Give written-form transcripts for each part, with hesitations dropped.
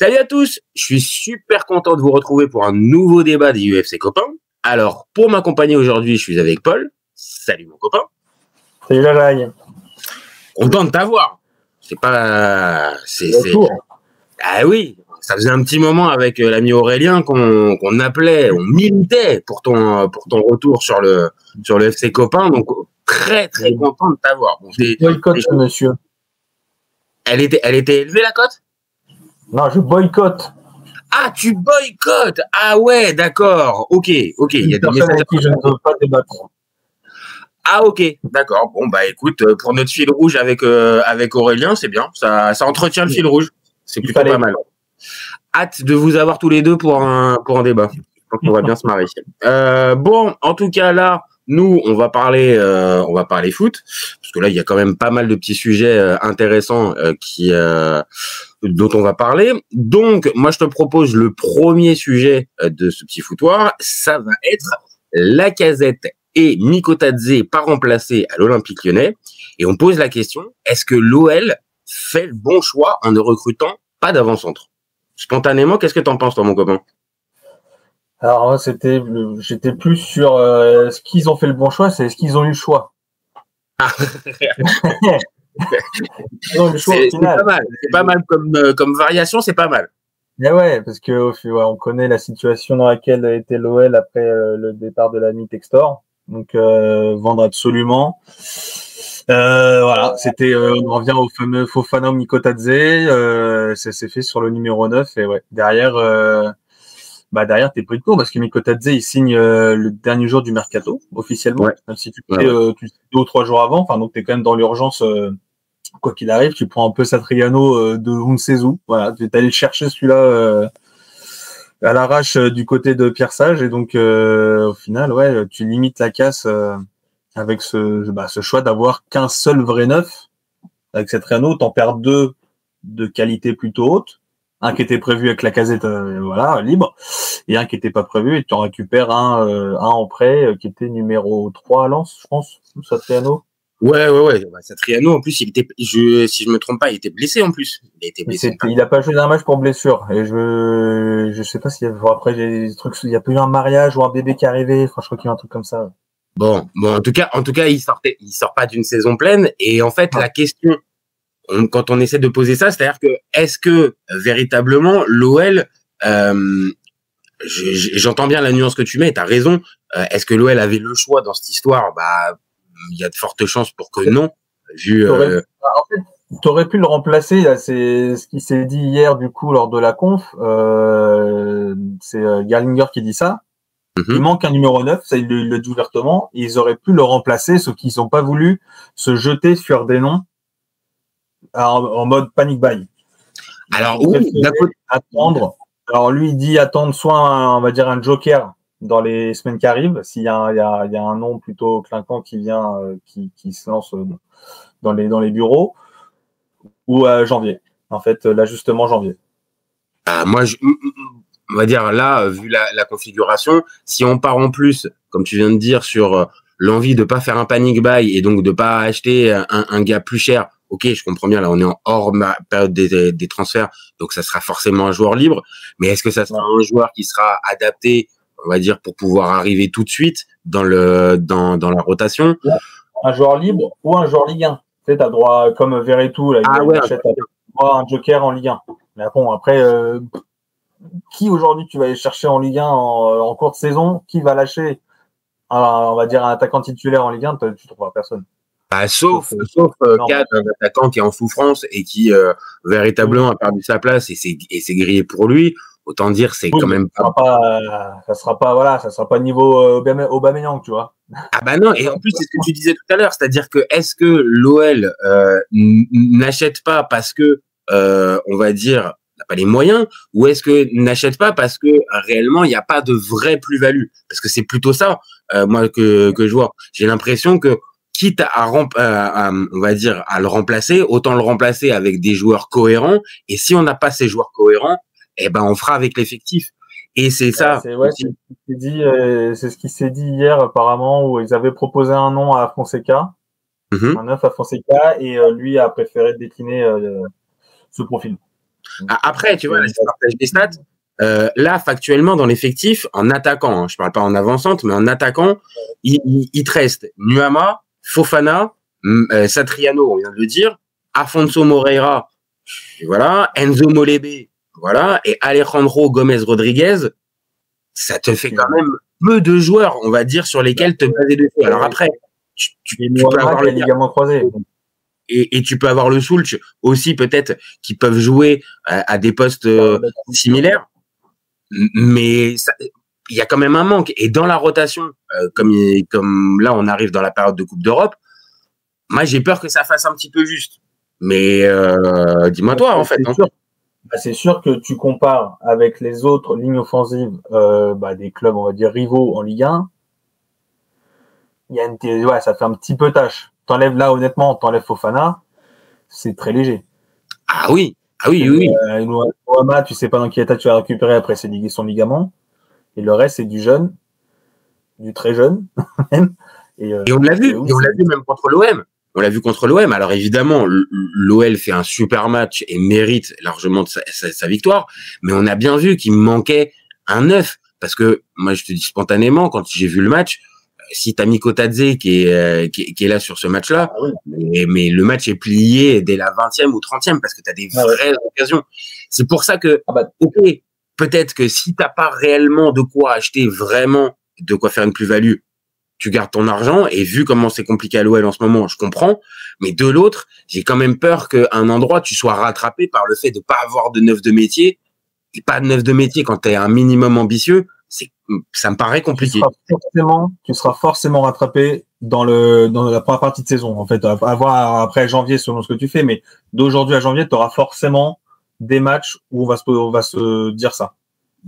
Salut à tous, je suis super content de vous retrouver pour un nouveau débat des UFC copains. Alors, pour m'accompagner aujourd'hui, je suis avec Paul. Salut mon copain. Salut la vague. Content de t'avoir. C'est pas... Ah oui, ça faisait un petit moment avec l'ami Aurélien qu'on appelait, on militait pour ton retour sur le FC copain. Donc, très content de t'avoir. Bon, boycott, monsieur. Elle était élevée la cote? Non, je boycotte. Ah, tu boycottes. Ah ouais, d'accord. Ok. Il y a des messages avec qui je ne veux pas débattre. Ah ok, d'accord. Bon bah écoute, pour notre fil rouge avec Aurélien, c'est bien. Ça entretient le fil rouge. C'est plutôt pas mal. Hâte de vous avoir tous les deux pour un débat. Je pense qu'on va bien se marrer. Bon, en tout cas là, nous on va parler foot parce que là il y a quand même pas mal de petits sujets intéressants dont on va parler. Donc moi je te propose le premier sujet de ce petit foutoir, ça va être Lacazette et Mikotadze pas remplacés à l'Olympique Lyonnais. Et on pose la question, est-ce que l'OL fait le bon choix en ne recrutant pas d'avant-centre? Spontanément, qu'est-ce que t'en penses, toi, mon copain? Alors, j'étais plus sur ce qu'ils ont fait le bon choix, c'est ce qu'ils ont eu le choix. Ils ont eu le choix c'est pas mal. C'est pas mal comme variation, c'est pas mal. Mais ouais, parce que on connaît la situation dans laquelle était l'OL après le départ de l'ami Textor. Donc vendre absolument. Voilà, c'était on revient au fameux Fofana Mikotadze. Ça s'est fait sur le numéro 9 et ouais, derrière t'es pris de court parce que Mikotadze il signe le dernier jour du mercato officiellement. Ouais. Même si tu sais 2 ou 3 jours avant, enfin donc t'es quand même dans l'urgence. Quoi qu'il arrive, tu prends un peu Satriano de on ne sait où. Voilà, tu es allé chercher celui-là à l'arrache du côté de Pierre Sage et donc au final, ouais, tu limites la casse avec ce choix d'avoir qu'un seul vrai neuf. Avec Satriano, t'en perds 2 de qualité plutôt haute. Un qui était prévu avec Lacazette, libre, et un qui était pas prévu, et tu en récupères un en prêt qui était numéro 3 à Lens, je pense, Satriano. Ouais. Satriano, en plus, si je me trompe pas, il était blessé en plus. Il a pas joué d'un match pour blessure. Et je sais pas s'il y a, après, des trucs, il y a pas eu un mariage ou un bébé qui est arrivé. Enfin, je crois qu'il y a un truc comme ça. Bon, en tout cas, il sort pas d'une saison pleine. Et en fait, la question, quand on essaie de poser ça, c'est-à-dire que, est-ce que, véritablement, l'OL, j'entends bien la nuance que tu mets, t'as raison. Est-ce que l'OL avait le choix dans cette histoire? Bah, il y a de fortes chances pour que non. En fait, t'aurais pu le remplacer. Là, c'est ce qui s'est dit hier du coup lors de la conf. C'est Gallinger qui dit ça. Il manque un numéro 9, ça il le dit ouvertement. Ils auraient pu le remplacer, sauf qu'ils n'ont pas voulu se jeter sur des noms en mode panic buy. Alors attendre. Alors lui il dit attendre soit on va dire un joker dans les semaines qui arrivent, s'il y a un nom plutôt clinquant qui vient, qui se lance dans les bureaux, ou à janvier. En fait, l'ajustement janvier. Moi, on va dire là, vu la configuration, si on part en plus, comme tu viens de dire, sur l'envie de pas faire un panic buy et donc de pas acheter un gars plus cher. Ok, je comprends bien. Là, on est en hors période des transferts, donc ça sera forcément un joueur libre. Mais est-ce que ça sera un joueur qui sera adapté, on va dire, pour pouvoir arriver tout de suite dans la rotation? Un joueur libre ou un joueur Ligue 1. Tu sais, t'as le droit, comme Verretou, là, il achète un joker en Ligue 1. Mais bon, après, qui aujourd'hui tu vas aller chercher en Ligue 1 en cours de saison? Qui va lâcher on va dire un attaquant titulaire en Ligue 1? Tu trouveras personne. Bah, sauf cas d'un attaquant qui est en souffrance et qui véritablement a perdu sa place et c'est grillé pour lui. Autant dire, c'est quand même ça sera pas niveau Aubameyang, tu vois. Ah bah non, et en plus c'est ce que tu disais tout à l'heure, c'est-à-dire que est-ce que l'OL n'achète pas parce que on va dire n'a pas les moyens, ou est-ce que n'achète pas parce que réellement il n'y a pas de vraie plus-value? Parce que c'est plutôt ça, moi que je vois. J'ai l'impression que quitte on va dire à le remplacer, autant le remplacer avec des joueurs cohérents. Et si on n'a pas ces joueurs cohérents, eh ben on fera avec l'effectif. Et c'est ça. C'est ce qui s'est dit hier apparemment, où ils avaient proposé un nom à Fonseca, un neuf à Fonseca, et lui a préféré décliner ce profil. Après, tu vois, là, je partage des stats. Là, factuellement, dans l'effectif, en attaquant, je parle pas en avançante, mais en attaquant, il te reste Nuama, Fofana, Satriano, on vient de le dire, Afonso Moreira, voilà, Enzo Molebe, voilà, et Alejandro Gomez Rodriguez. Ça te fait quand même peu de joueurs, on va dire, sur lesquels te baser dessus. Alors après, tu peux avoir le ligament croisé. Et tu peux avoir le Soulch aussi, peut-être, qui peuvent jouer à des postes similaires. Mais il y a quand même un manque. Et dans la rotation, comme là, on arrive dans la période de Coupe d'Europe, moi, j'ai peur que ça fasse un petit peu juste. Mais dis-moi toi, en fait. C'est sûr que tu compares avec les autres lignes offensives des clubs, on va dire, rivaux en Ligue 1. Ça fait un petit peu tâche. Honnêtement, t'enlèves Fofana, c'est très léger. Ah oui. Oui. Noama, tu sais pas dans quel état tu vas récupérer après son ligament. Et le reste, c'est du jeune, du très jeune. Et on l'a vu, même contre l'OM. On l'a vu contre l'OM. Alors évidemment, l'OL fait un super match et mérite largement sa victoire. Mais on a bien vu qu'il manquait un 9. Parce que moi, je te dis spontanément, quand j'ai vu le match, si t'as Miko Tadze qui est là sur ce match-là, mais le match est plié dès la 20e ou 30e parce que t'as des vraies occasions. C'est pour ça que, ok, peut-être que si t'as pas réellement de quoi acheter vraiment, de quoi faire une plus-value, tu gardes ton argent, et vu comment c'est compliqué à l'OL en ce moment, je comprends, mais de l'autre, j'ai quand même peur qu'à un endroit, tu sois rattrapé par le fait de pas avoir de neuf de métier, et pas de neuf de métier quand t'es un minimum ambitieux, ça me paraît compliqué. Tu seras forcément rattrapé dans la première partie de saison. En fait, à voir après janvier selon ce que tu fais, mais d'aujourd'hui à janvier, tu auras forcément des matchs où on va se dire ça.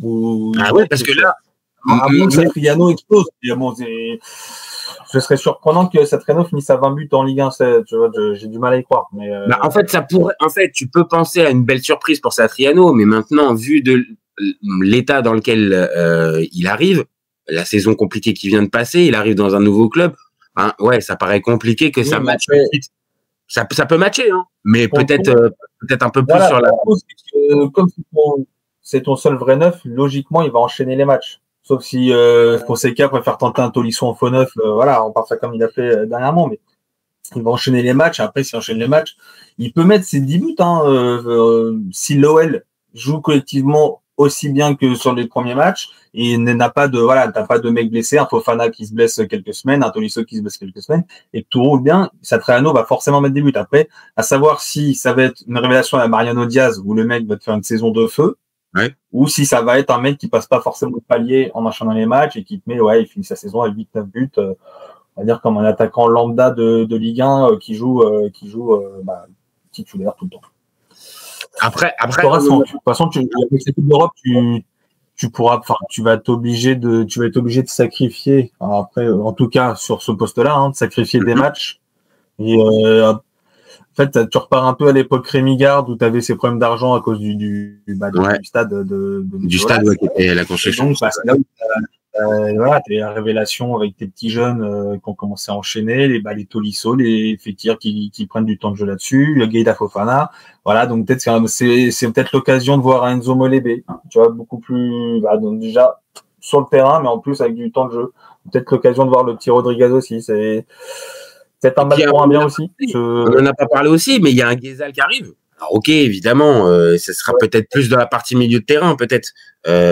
Parce que là, Satriano explose. Ce serait surprenant que Satriano finisse à 20 buts en Ligue 1. J'ai du mal à y croire. Mais en fait, tu peux penser à une belle surprise pour Satriano, mais maintenant, vu de l'état dans lequel il arrive, la saison compliquée qui vient de passer, il arrive dans un nouveau club. Ça paraît compliqué que ça matche. Ça peut matcher, hein, mais peut-être un peu plus sur la. Comme c'est ton seul vrai neuf, logiquement, il va enchaîner les matchs. Sauf si Fonseca préfère tenter un Tolisso en faux neuf, on part ça comme il a fait dernièrement, mais il va enchaîner les matchs. Après, s'il enchaîne les matchs, il peut mettre ses 10 buts. Si l'OL joue collectivement aussi bien que sur les premiers matchs, et t'as pas de mec blessé, un Fofana qui se blesse quelques semaines, un Tolisso qui se blesse quelques semaines, et que tout roule bien, Satriano va forcément mettre des buts. Après, à savoir si ça va être une révélation à Mariano Diaz, où le mec va te faire une saison de feu, ou si ça va être un mec qui passe pas forcément le palier en enchaînant les matchs et qui te met, il finit sa saison à 8-9 buts, on va dire comme un attaquant lambda de Ligue 1 qui joue titulaire tout le temps. Après, de toute façon, avec cette Coupe d'Europe, tu vas être obligé de sacrifier. Alors après, en tout cas sur ce poste-là, de sacrifier des matchs. Et en fait, tu repars un peu à l'époque Rémi Garde où tu avais ces problèmes d'argent à cause du stade du stade qui était la construction. Donc, c'est là où t'as la révélation avec tes petits jeunes qui ont commencé à enchaîner, les Tolisso, les Fekir qui prennent du temps de jeu là-dessus, le Gueïda Fofana. Voilà, donc peut-être c'est peut-être l'occasion de voir un Enzo Molebe, tu vois, beaucoup plus donc déjà sur le terrain, mais en plus avec du temps de jeu. Peut-être l'occasion de voir le petit Rodriguez aussi. C'est peut-être un mal pour un bien aussi. On n'en a pas parlé aussi, mais il y a un Guézal qui arrive. Alors, ok, évidemment, ce sera peut-être plus dans la partie milieu de terrain, peut-être.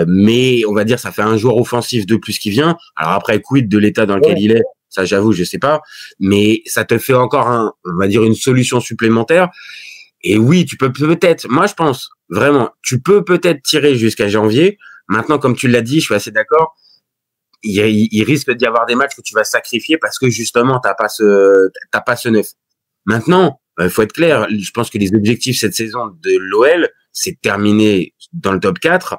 Mais on va dire, ça fait un joueur offensif de plus qui vient. Alors après, quid de l'état dans lequel il est, ça j'avoue, je sais pas. Mais ça te fait encore on va dire, une solution supplémentaire. Et oui, tu peux peut-être, moi je pense, vraiment, tu peux peut-être tirer jusqu'à janvier. Maintenant, comme tu l'as dit, je suis assez d'accord. Il risque d'y avoir des matchs que tu vas sacrifier parce que justement, t'as pas ce neuf. Maintenant, il faut être clair. Je pense que les objectifs cette saison de l'OL, c'est de terminer dans le top 4.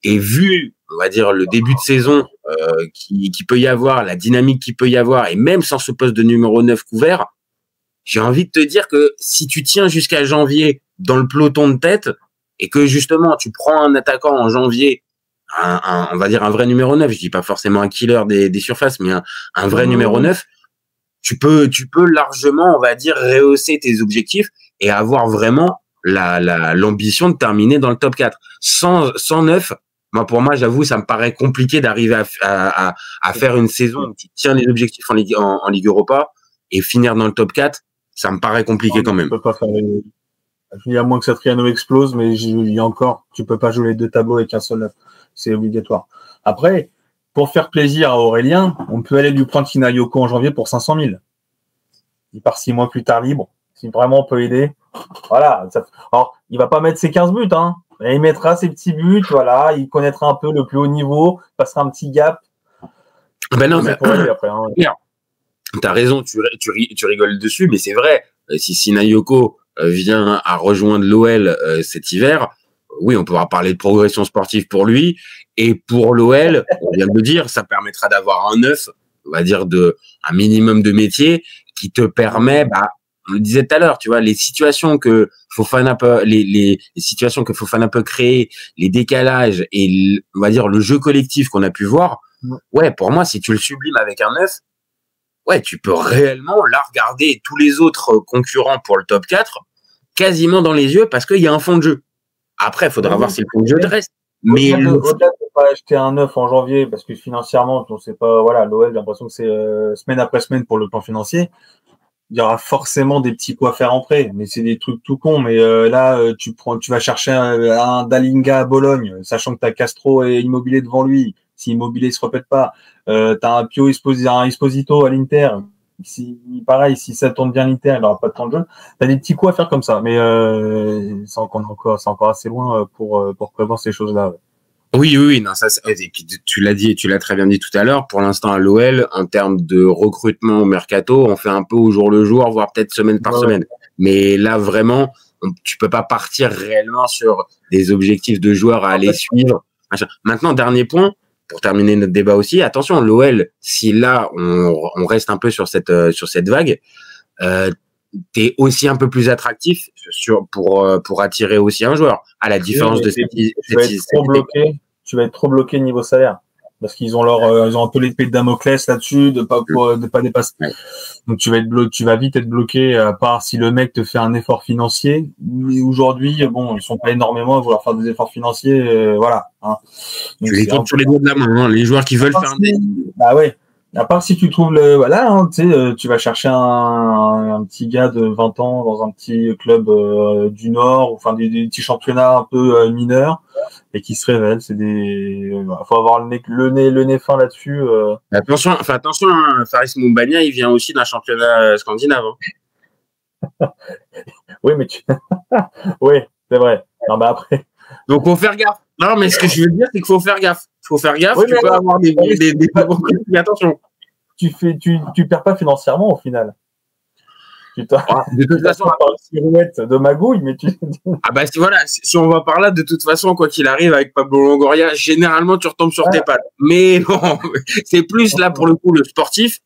Et vu, on va dire, le début de saison qui peut y avoir, la dynamique qui peut y avoir, et même sans ce poste de numéro 9 couvert, j'ai envie de te dire que si tu tiens jusqu'à janvier dans le peloton de tête et que justement tu prends un attaquant en janvier, on va dire un vrai numéro 9, je dis pas forcément un killer des surfaces, mais un vrai numéro 9, tu peux largement, on va dire, rehausser tes objectifs et avoir vraiment l'ambition de terminer dans le top 4. Sans 9, pour moi, j'avoue, ça me paraît compliqué d'arriver à faire une saison qui tient les objectifs en Ligue Europa et finir dans le top 4. Ça me paraît compliqué quand même. Tu peux pas faire il y a moins que Satriano explose, mais il y a encore, tu peux pas jouer les 2 tableaux avec un seul 9. C'est obligatoire. Après, pour faire plaisir à Aurélien, on peut aller lui prendre Kinayoko en janvier pour 500 000. Il part 6 mois plus tard libre. Si vraiment on peut aider. Voilà. Alors, il va pas mettre ses 15 buts, hein. Mais il mettra ses petits buts, voilà. Il connaîtra un peu le plus haut niveau, passera un petit gap. Ben non, mais pour aller après, hein. T'as raison, tu rigoles dessus, mais c'est vrai. Si Sinayoko vient à rejoindre l'OL cet hiver, oui, on pourra parler de progression sportive pour lui. Et pour l'OL, on vient de le dire, ça permettra d'avoir un 9, on va dire un minimum de métier qui te permet, on le disait tout à l'heure, tu vois, les situations que Fofana peut, les situations que Fofana peut créer, les décalages et on va dire le jeu collectif qu'on a pu voir. Ouais, pour moi, si tu le sublimes avec un 9, ouais, tu peux réellement là regarder tous les autres concurrents pour le top 4 quasiment dans les yeux parce qu'il y a un fond de jeu. Après, il faudra voir si le fond de jeu reste. Mais au-delà de pas acheter un 9 en janvier, parce que financièrement, on sait pas, voilà, l'OL, j'ai l'impression que c'est semaine après semaine pour le plan financier. Il y aura forcément des petits coups à faire en prêt, mais c'est des trucs tout cons. Mais là, tu vas chercher un Dalinga à Bologne, sachant que tu as Castro et Immobilier devant lui. Si Immobilier se répète pas, tu as un Pio Esposito à l'Inter. Pareil, si ça tourne bien l'Inter, il n'aura pas de temps de jeu. Tu as des petits coups à faire comme ça, mais c'est encore assez loin pour prévoir ces choses-là. Oui, non, ça, et puis tu l'as très bien dit tout à l'heure. Pour l'instant, à l'OL, en termes de recrutement au mercato, on fait un peu au jour le jour, voire peut-être semaine par semaine. Mais là, vraiment, tu peux pas partir réellement sur des objectifs de joueurs à aller suivre. Maintenant, dernier point, pour terminer notre débat aussi, attention, l'OL, si là, on reste un peu sur cette vague, t'es aussi un peu plus attractif pour attirer aussi un joueur, à la différence de tu vas être trop bloqué niveau salaire parce qu'ils ont ils ont un peu l'épée de Damoclès là-dessus de pas dépasser. Ouais. Donc tu vas vite être bloqué à part si le mec te fait un effort financier. Mais aujourd'hui, bon, ils sont pas énormément à vouloir faire des efforts financiers, voilà. Hein. Donc, tu les comptes sur les doigts de la main, hein, les joueurs qui veulent faire Bah ouais. À part si tu trouves tu vas chercher un petit gars de 20 ans dans un petit club du Nord, enfin des petits championnats un peu mineurs et qui se révèlent. Faut avoir le nez fin là-dessus. Attention, hein, Faris Moumbania, il vient aussi d'un championnat scandinave. Hein. Oui, mais oui, c'est vrai. Non, mais après. Donc faut faire gaffe. Non, mais ce que je veux dire, c'est qu'il faut faire gaffe. Oui, tu peux avoir des mais attention. Tu perds pas financièrement au final. De toute façon, par une silhouette de magouille, mais si on va par là, de toute façon, quoi qu'il arrive avec Pablo Longoria, généralement tu retombes sur tes pattes. Mais bon, c'est plus là pour le coup le sportif.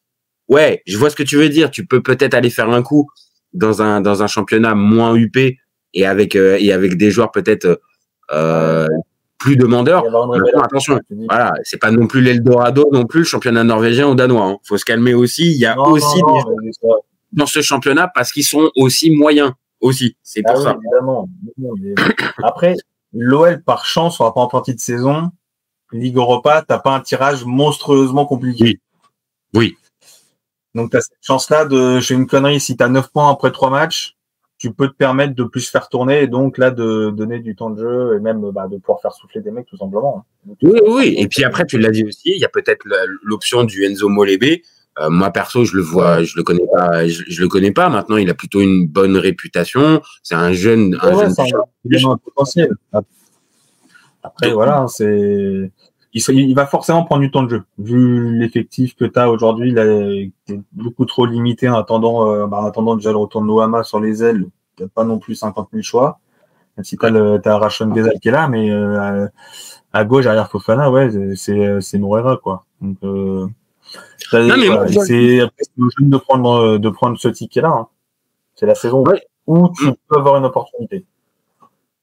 Ouais, je vois ce que tu veux dire. Tu peux peut-être aller faire un coup dans un championnat moins huppé et avec des joueurs peut-être plus demandeurs. Attention, voilà, c'est pas non plus l'Eldorado non plus le championnat norvégien ou danois. Hein. Faut se calmer aussi. Il y a dans ce championnat parce qu'ils sont aussi moyens aussi. C'est pour ça. Évidemment. Après, l'OL par chance on va pas en partie de saison. Ligue Europa, t'as pas un tirage monstrueusement compliqué. Oui. Donc t'as cette chance-là j'ai une connerie. Si t'as 9 points après 3 matchs. Tu peux te permettre de plus faire tourner et donc là de donner du temps de jeu et même de pouvoir faire souffler des mecs tout simplement. Hein. Oui. Et puis après, tu l'as dit aussi, il y a peut-être l'option du Enzo Molébé. Moi perso, je le vois, je le connais pas. Maintenant, il a plutôt une bonne réputation. C'est un jeune, un potentiel. Après, voilà, il va forcément prendre du temps de jeu. Vu l'effectif que tu as aujourd'hui, il est beaucoup trop limité en attendant déjà le retour de Noama sur les ailes. Tu n'as pas non plus 50 000 choix. Même si tu as Rachon Ghezal qui est là, mais à gauche, derrière Fofana, ouais, c'est Moreira, quoi. Donc, c'est au jeune de prendre ce ticket-là. Hein. C'est la saison où tu peux avoir une opportunité.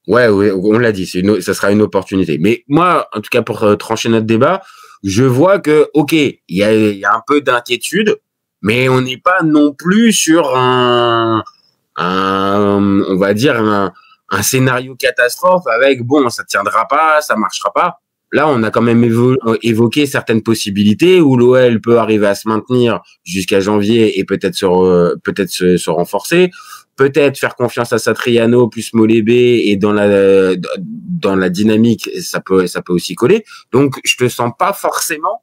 Ouais, on l'a dit, ça sera une opportunité. Mais moi, en tout cas, pour trancher notre débat, je vois que, ok, il y a un peu d'inquiétude, mais on n'est pas non plus sur on va dire, un scénario catastrophe avec bon, ça tiendra pas, ça marchera pas. Là, on a quand même évoqué certaines possibilités où l'OL peut arriver à se maintenir jusqu'à janvier et peut-être se renforcer, peut-être faire confiance à Satriano plus Molébé et dans la dynamique, ça peut aussi coller. Donc, je te sens pas forcément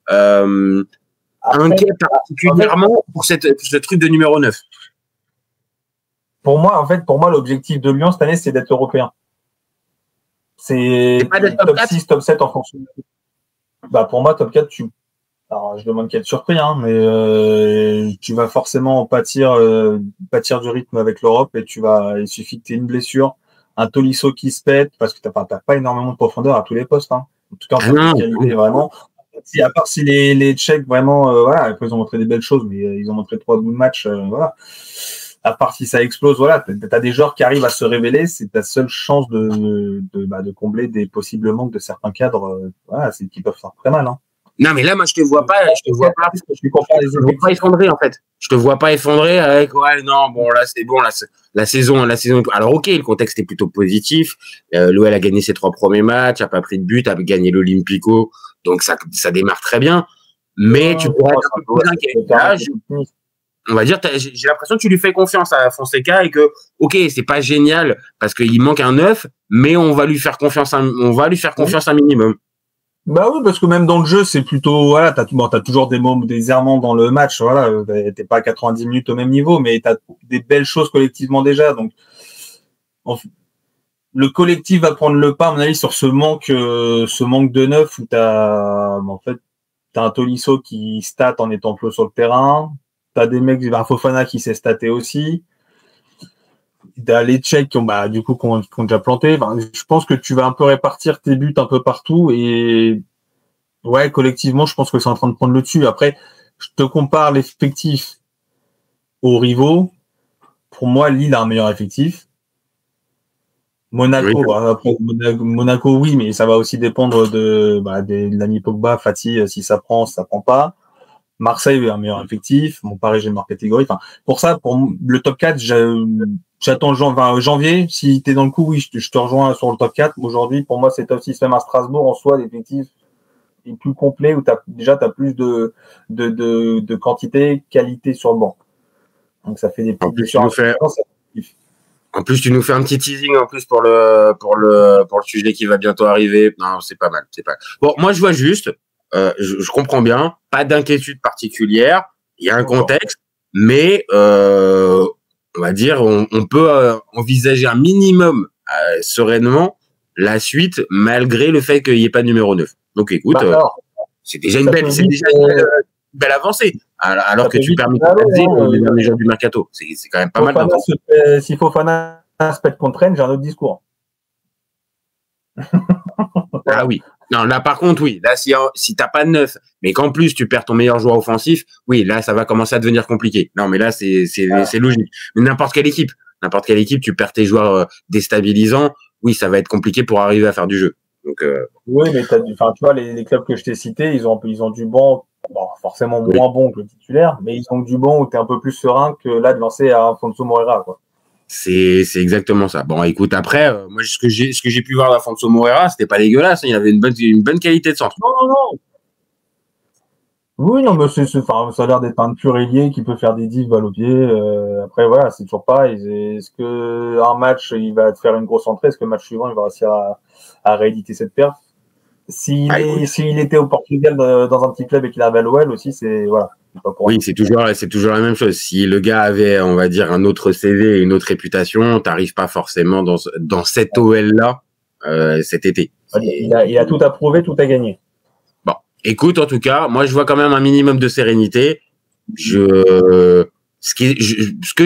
inquiet particulièrement pour ce truc de numéro 9. Pour moi, l'objectif de Lyon cette année, c'est d'être européen. C'est top 6, top 7 en fonction. Bah, pour moi, top 4, alors, je demande qu'à être surpris, hein, mais tu vas forcément pâtir du rythme avec l'Europe et il suffit que tu aies une blessure, un Tolisso qui se pète, parce que t'as pas énormément de profondeur à tous les postes, hein. En tout cas, en termes de qualité, vraiment. À part si les Tchèques, vraiment, voilà, après, ils ont montré des belles choses, mais ils ont montré 3 bouts de match, voilà. À part si ça explose, voilà, t'as des joueurs qui arrivent à se révéler, c'est ta seule chance de combler des possibles manques de certains cadres, voilà, c'est qui peuvent faire très mal, hein. Non, mais là, moi, je te vois pas effondrer, en fait. Je te vois pas effondrer avec, ouais, non, bon, là, c'est bon, la saison. Alors, ok, le contexte est plutôt positif. L'OL a gagné ses 3 premiers matchs, a pas pris de but, a gagné l'Olympico. Donc, ça démarre très bien. Mais tu pourrais être un peu plus inquiet. On va dire, j'ai l'impression que tu lui fais confiance à Fonseca et que, ok, c'est pas génial parce qu'il manque un 9, mais on va lui faire confiance un minimum. Bah oui, parce que même dans le jeu, c'est plutôt, voilà, t'as toujours des errements dans le match, voilà, t'es pas à 90 minutes au même niveau, mais t'as des belles choses collectivement déjà, donc, le collectif va prendre le pas, à mon avis, sur ce manque de 9 où t'as un Tolisso qui stat en étant clos sur le terrain, t'as des mecs, un Fofana qui s'est staté aussi, t'as les Tchèques qui ont déjà planté. Enfin, je pense que tu vas un peu répartir tes buts un peu partout et ouais, collectivement, je pense que c'est en train de prendre le dessus. Après, je te compare l'effectif aux rivaux. Pour moi, Lille a un meilleur effectif. Monaco, Monaco, oui, mais ça va aussi dépendre de l'ami Pogba, Fati, si ça prend pas. Marseille a un meilleur effectif. Mon Paris, j'ai une meilleure catégorie. Enfin, pour ça, pour le top 4, j'attends janvier. Si t'es dans le coup, oui, je te rejoins sur le top 4. Aujourd'hui, pour moi, c'est top 6, même à Strasbourg, en soi, l'effectif est plus complet, où t'as plus de quantité, qualité sur le banc. Donc, ça fait des petites différences. En plus, tu nous fais un petit teasing en plus pour le sujet qui va bientôt arriver. Non, c'est pas mal. Bon, moi, je vois juste, je comprends bien, pas d'inquiétude particulière. Il y a un contexte, mais on va dire, on peut envisager un minimme sereinement la suite, malgré le fait qu'il n'y ait pas de numéro 9. Donc, écoute, c'est déjà une belle avancée. Alors que tu permets les derniers jours du mercato. C'est quand même pas mal. Si Fofana se pète contre Rennes, j'ai un autre discours. Ah oui. Non, là, par contre, oui. Là, si t'as pas de 9, mais qu'en plus, tu perds ton meilleur joueur offensif, oui, là, ça va commencer à devenir compliqué. Non, mais là, c'est logique. Mais n'importe quelle équipe, tu perds tes joueurs déstabilisants, oui, ça va être compliqué pour arriver à faire du jeu. Donc, oui, mais tu vois, les clubs que je t'ai cités, ils ont du banc, bon, forcément moins bon que le titulaire, mais ils ont du banc où tu es un peu plus serein que là de lancer à Afonso Moreira, quoi. C'est exactement ça. Bon, écoute, après, moi, ce que j'ai pu voir d'Afonso Moreira, c'était pas dégueulasse. Il avait une bonne qualité de centre. Non. Oui, non, mais ça a l'air d'être un pur ailier qui peut faire des divs balle au pied. Après, voilà, c'est toujours pareil. Est-ce que un match, il va te faire une grosse entrée? Est-ce que le match suivant, il va réussir à rééditer cette perf? S'il était au Portugal dans un petit club et qu'il arrive à l'OL aussi, c'est voilà. Oui, c'est toujours la même chose. Si le gars avait, on va dire, un autre CV et une autre réputation, t'arrives pas forcément dans cet OL-là cet été. Il a tout à prouver, tout à gagner. Bon, écoute, en tout cas, moi, je vois quand même un minimum de sérénité. Ce que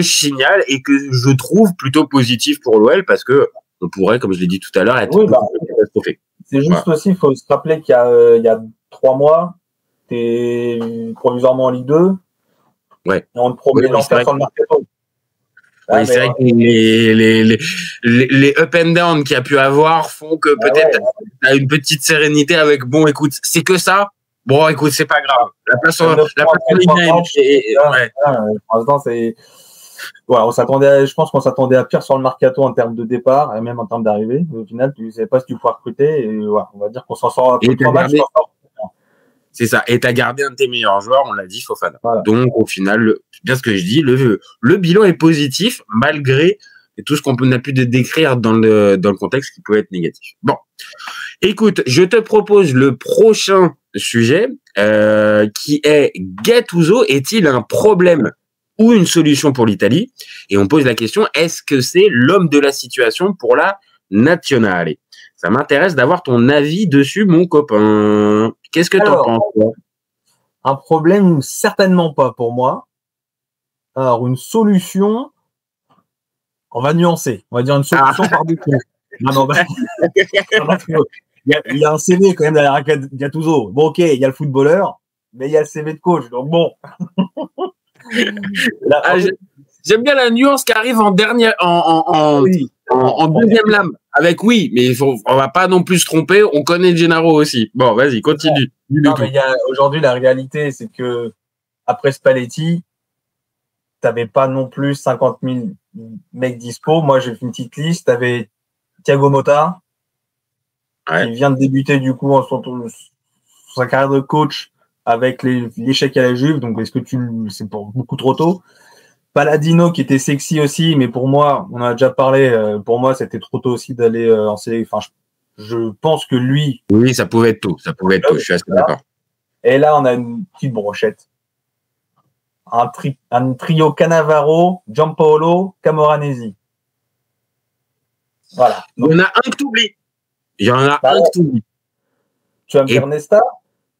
je signale et que je trouve plutôt positif pour l'OL parce que on pourrait, comme je l'ai dit tout à l'heure, être catastrophé. C'est juste aussi, il faut se rappeler qu'il y a 3 mois, t'es provisoirement en Ligue 2. Ouais. Et on te promet l'enfer sur le mercato. Oui, c'est vrai que les up and down qu'il y a pu avoir font que peut-être t'as une petite sérénité avec bon, écoute, c'est que ça. Bon, écoute, c'est pas grave. La place en Ligue 1, pour l'instant, c'est. voilà, je pense qu'on s'attendait à pire sur le mercato en termes de départ et même en termes d'arrivée. Au final, tu ne savais pas si tu pouvais recruter. Et voilà, on va dire qu'on s'en sort après 3 matchs. C'est ça. Et tu as gardé un de tes meilleurs joueurs, on l'a dit, Fofana. Voilà. Donc, au final, bien ce que je dis, le bilan est positif malgré tout ce qu'on a pu décrire dans le contexte qui peut être négatif. Bon. Écoute, je te propose le prochain sujet qui est Gattuso est-il un problème ou une solution pour l'Italie? Et on pose la question, est-ce que c'est l'homme de la situation pour la Nazionale? Ça m'intéresse d'avoir ton avis dessus, mon copain. Qu'est-ce que tu en penses, toi? Un problème, certainement pas pour moi. Alors, une solution, on va nuancer. On va dire une solution par défaut. Non, il y a un CV quand même derrière Gattuso. Bon, ok, il y a le footballeur, mais il y a le CV de coach. Donc bon. J'aime bien la nuance qui arrive en dernière, en deuxième lame. Avec oui, mais on va pas non plus se tromper. On connaît Gennaro aussi. Bon, vas-y, continue. Non, mais aujourd'hui, la réalité, c'est que après Spalletti, t'avais pas non plus 50 000 mecs dispo. Moi, j'ai fait une petite liste. T'avais Thiago Motta, qui vient de débuter du coup sa carrière de coach avec l'échec à la Juve. Donc, c'est pour beaucoup trop tôt. Palladino qui était sexy aussi, mais pour moi, on en a déjà parlé. Pour moi, c'était trop tôt aussi d'aller en série. Enfin, je pense que lui. Oui, ça pouvait être tôt. Ça pouvait être tôt. Je suis assez d'accord. Et là, on a une petite brochette. Un trio Cannavaro, Giampaolo, Camoranesi. Voilà. Donc, il y en a un que tu oublies. Il y en a un que tu oublies. Tu vas me dire Nesta?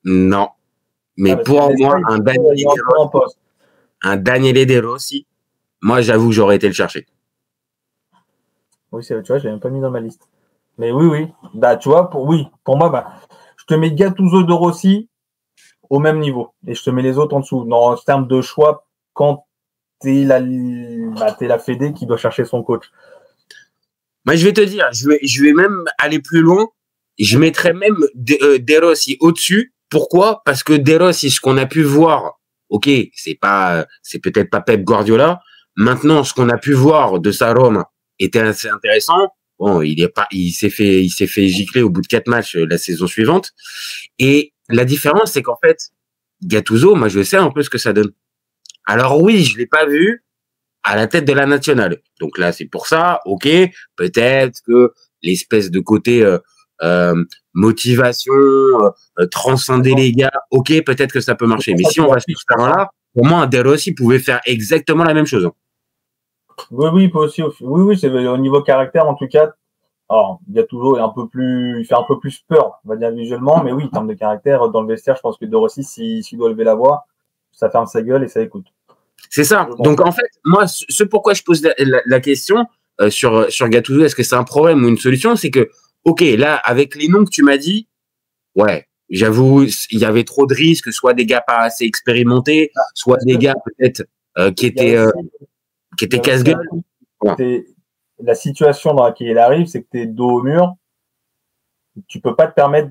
Non. Mais pour moi, un Daniele De Rossi, moi, j'avoue que j'aurais été le chercher. Oui, tu vois, je l'ai même pas mis dans ma liste. Mais oui. Bah, tu vois, pour moi, je te mets Gattuso, De Rossi au même niveau. Et je te mets les autres en dessous. En termes de choix, quand t'es la Fédé qui doit chercher son coach. Moi, je vais te dire, je vais même aller plus loin. Je mettrais même De Rossi au-dessus. Pourquoi? Parce que De Rossi, ce qu'on a pu voir, ok, c'est peut-être pas Pep Guardiola. Maintenant, ce qu'on a pu voir de sa Rome était assez intéressant. Bon, il s'est fait gicler au bout de 4 matchs la saison suivante. Et la différence, c'est qu'en fait, Gattuso, moi, je sais un peu ce que ça donne. Alors oui, je l'ai pas vu à la tête de la nationale. Donc là, c'est pour ça, ok, peut-être que l'espèce de côté motivation, transcender les gars, ok, peut-être que ça peut marcher. Mais si on va sur ce terrain-là, pour moi, un De Rossi pouvait faire exactement la même chose. Oui, aussi. Oui, c'est au niveau caractère, en tout cas. Alors, Gattuso il fait un peu plus peur, on va dire visuellement, mais oui, en termes de caractère, dans le vestiaire, je pense que De Rossi, s'il doit lever la voix, ça ferme sa gueule et ça écoute. C'est ça. Donc, en fait, moi, ce pourquoi je pose la question sur Gattuso, est-ce que c'est un problème ou une solution, c'est que, ok, là, avec les noms que tu m'as dit, ouais, j'avoue, il y avait trop de risques, soit des gars pas assez expérimentés, soit des gars peut-être qui étaient casse-gueule. La situation dans laquelle il arrive, c'est que tu es dos au mur. Tu peux pas te permettre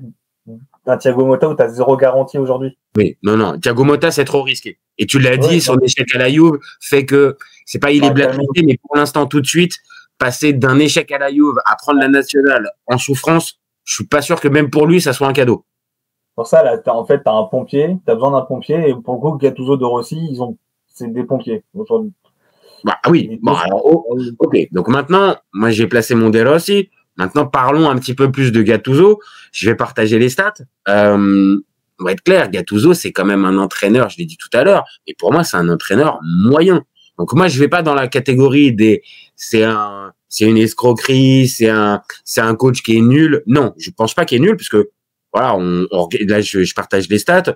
un Thiago Motta où tu as zéro garantie aujourd'hui. Oui, non. Thiago Motta, c'est trop risqué. Et tu l'as dit, son échec à la Juve fait que c'est pas il est blacklisté, mais pour l'instant, tout de suite, passer d'un échec à la Juve à prendre la nationale en souffrance, je suis pas sûr que même pour lui, ça soit un cadeau. Pour ça, là, t'as un pompier, tu as besoin d'un pompier, et pour le coup, Gattuso, De Rossi, c'est des pompiers aujourd'hui. Bah oui, bon, alors, ok. Donc maintenant, moi j'ai placé mon De Rossi. Maintenant, parlons un petit peu plus de Gattuso. Je vais partager les stats. On va être clair, Gattuso, c'est quand même un entraîneur, je l'ai dit tout à l'heure, et pour moi, c'est un entraîneur moyen. Donc moi, je vais pas dans la catégorie c'est une escroquerie, c'est un coach qui est nul. Non, je pense pas qu'il est nul, parce que voilà, là, je partage les stats.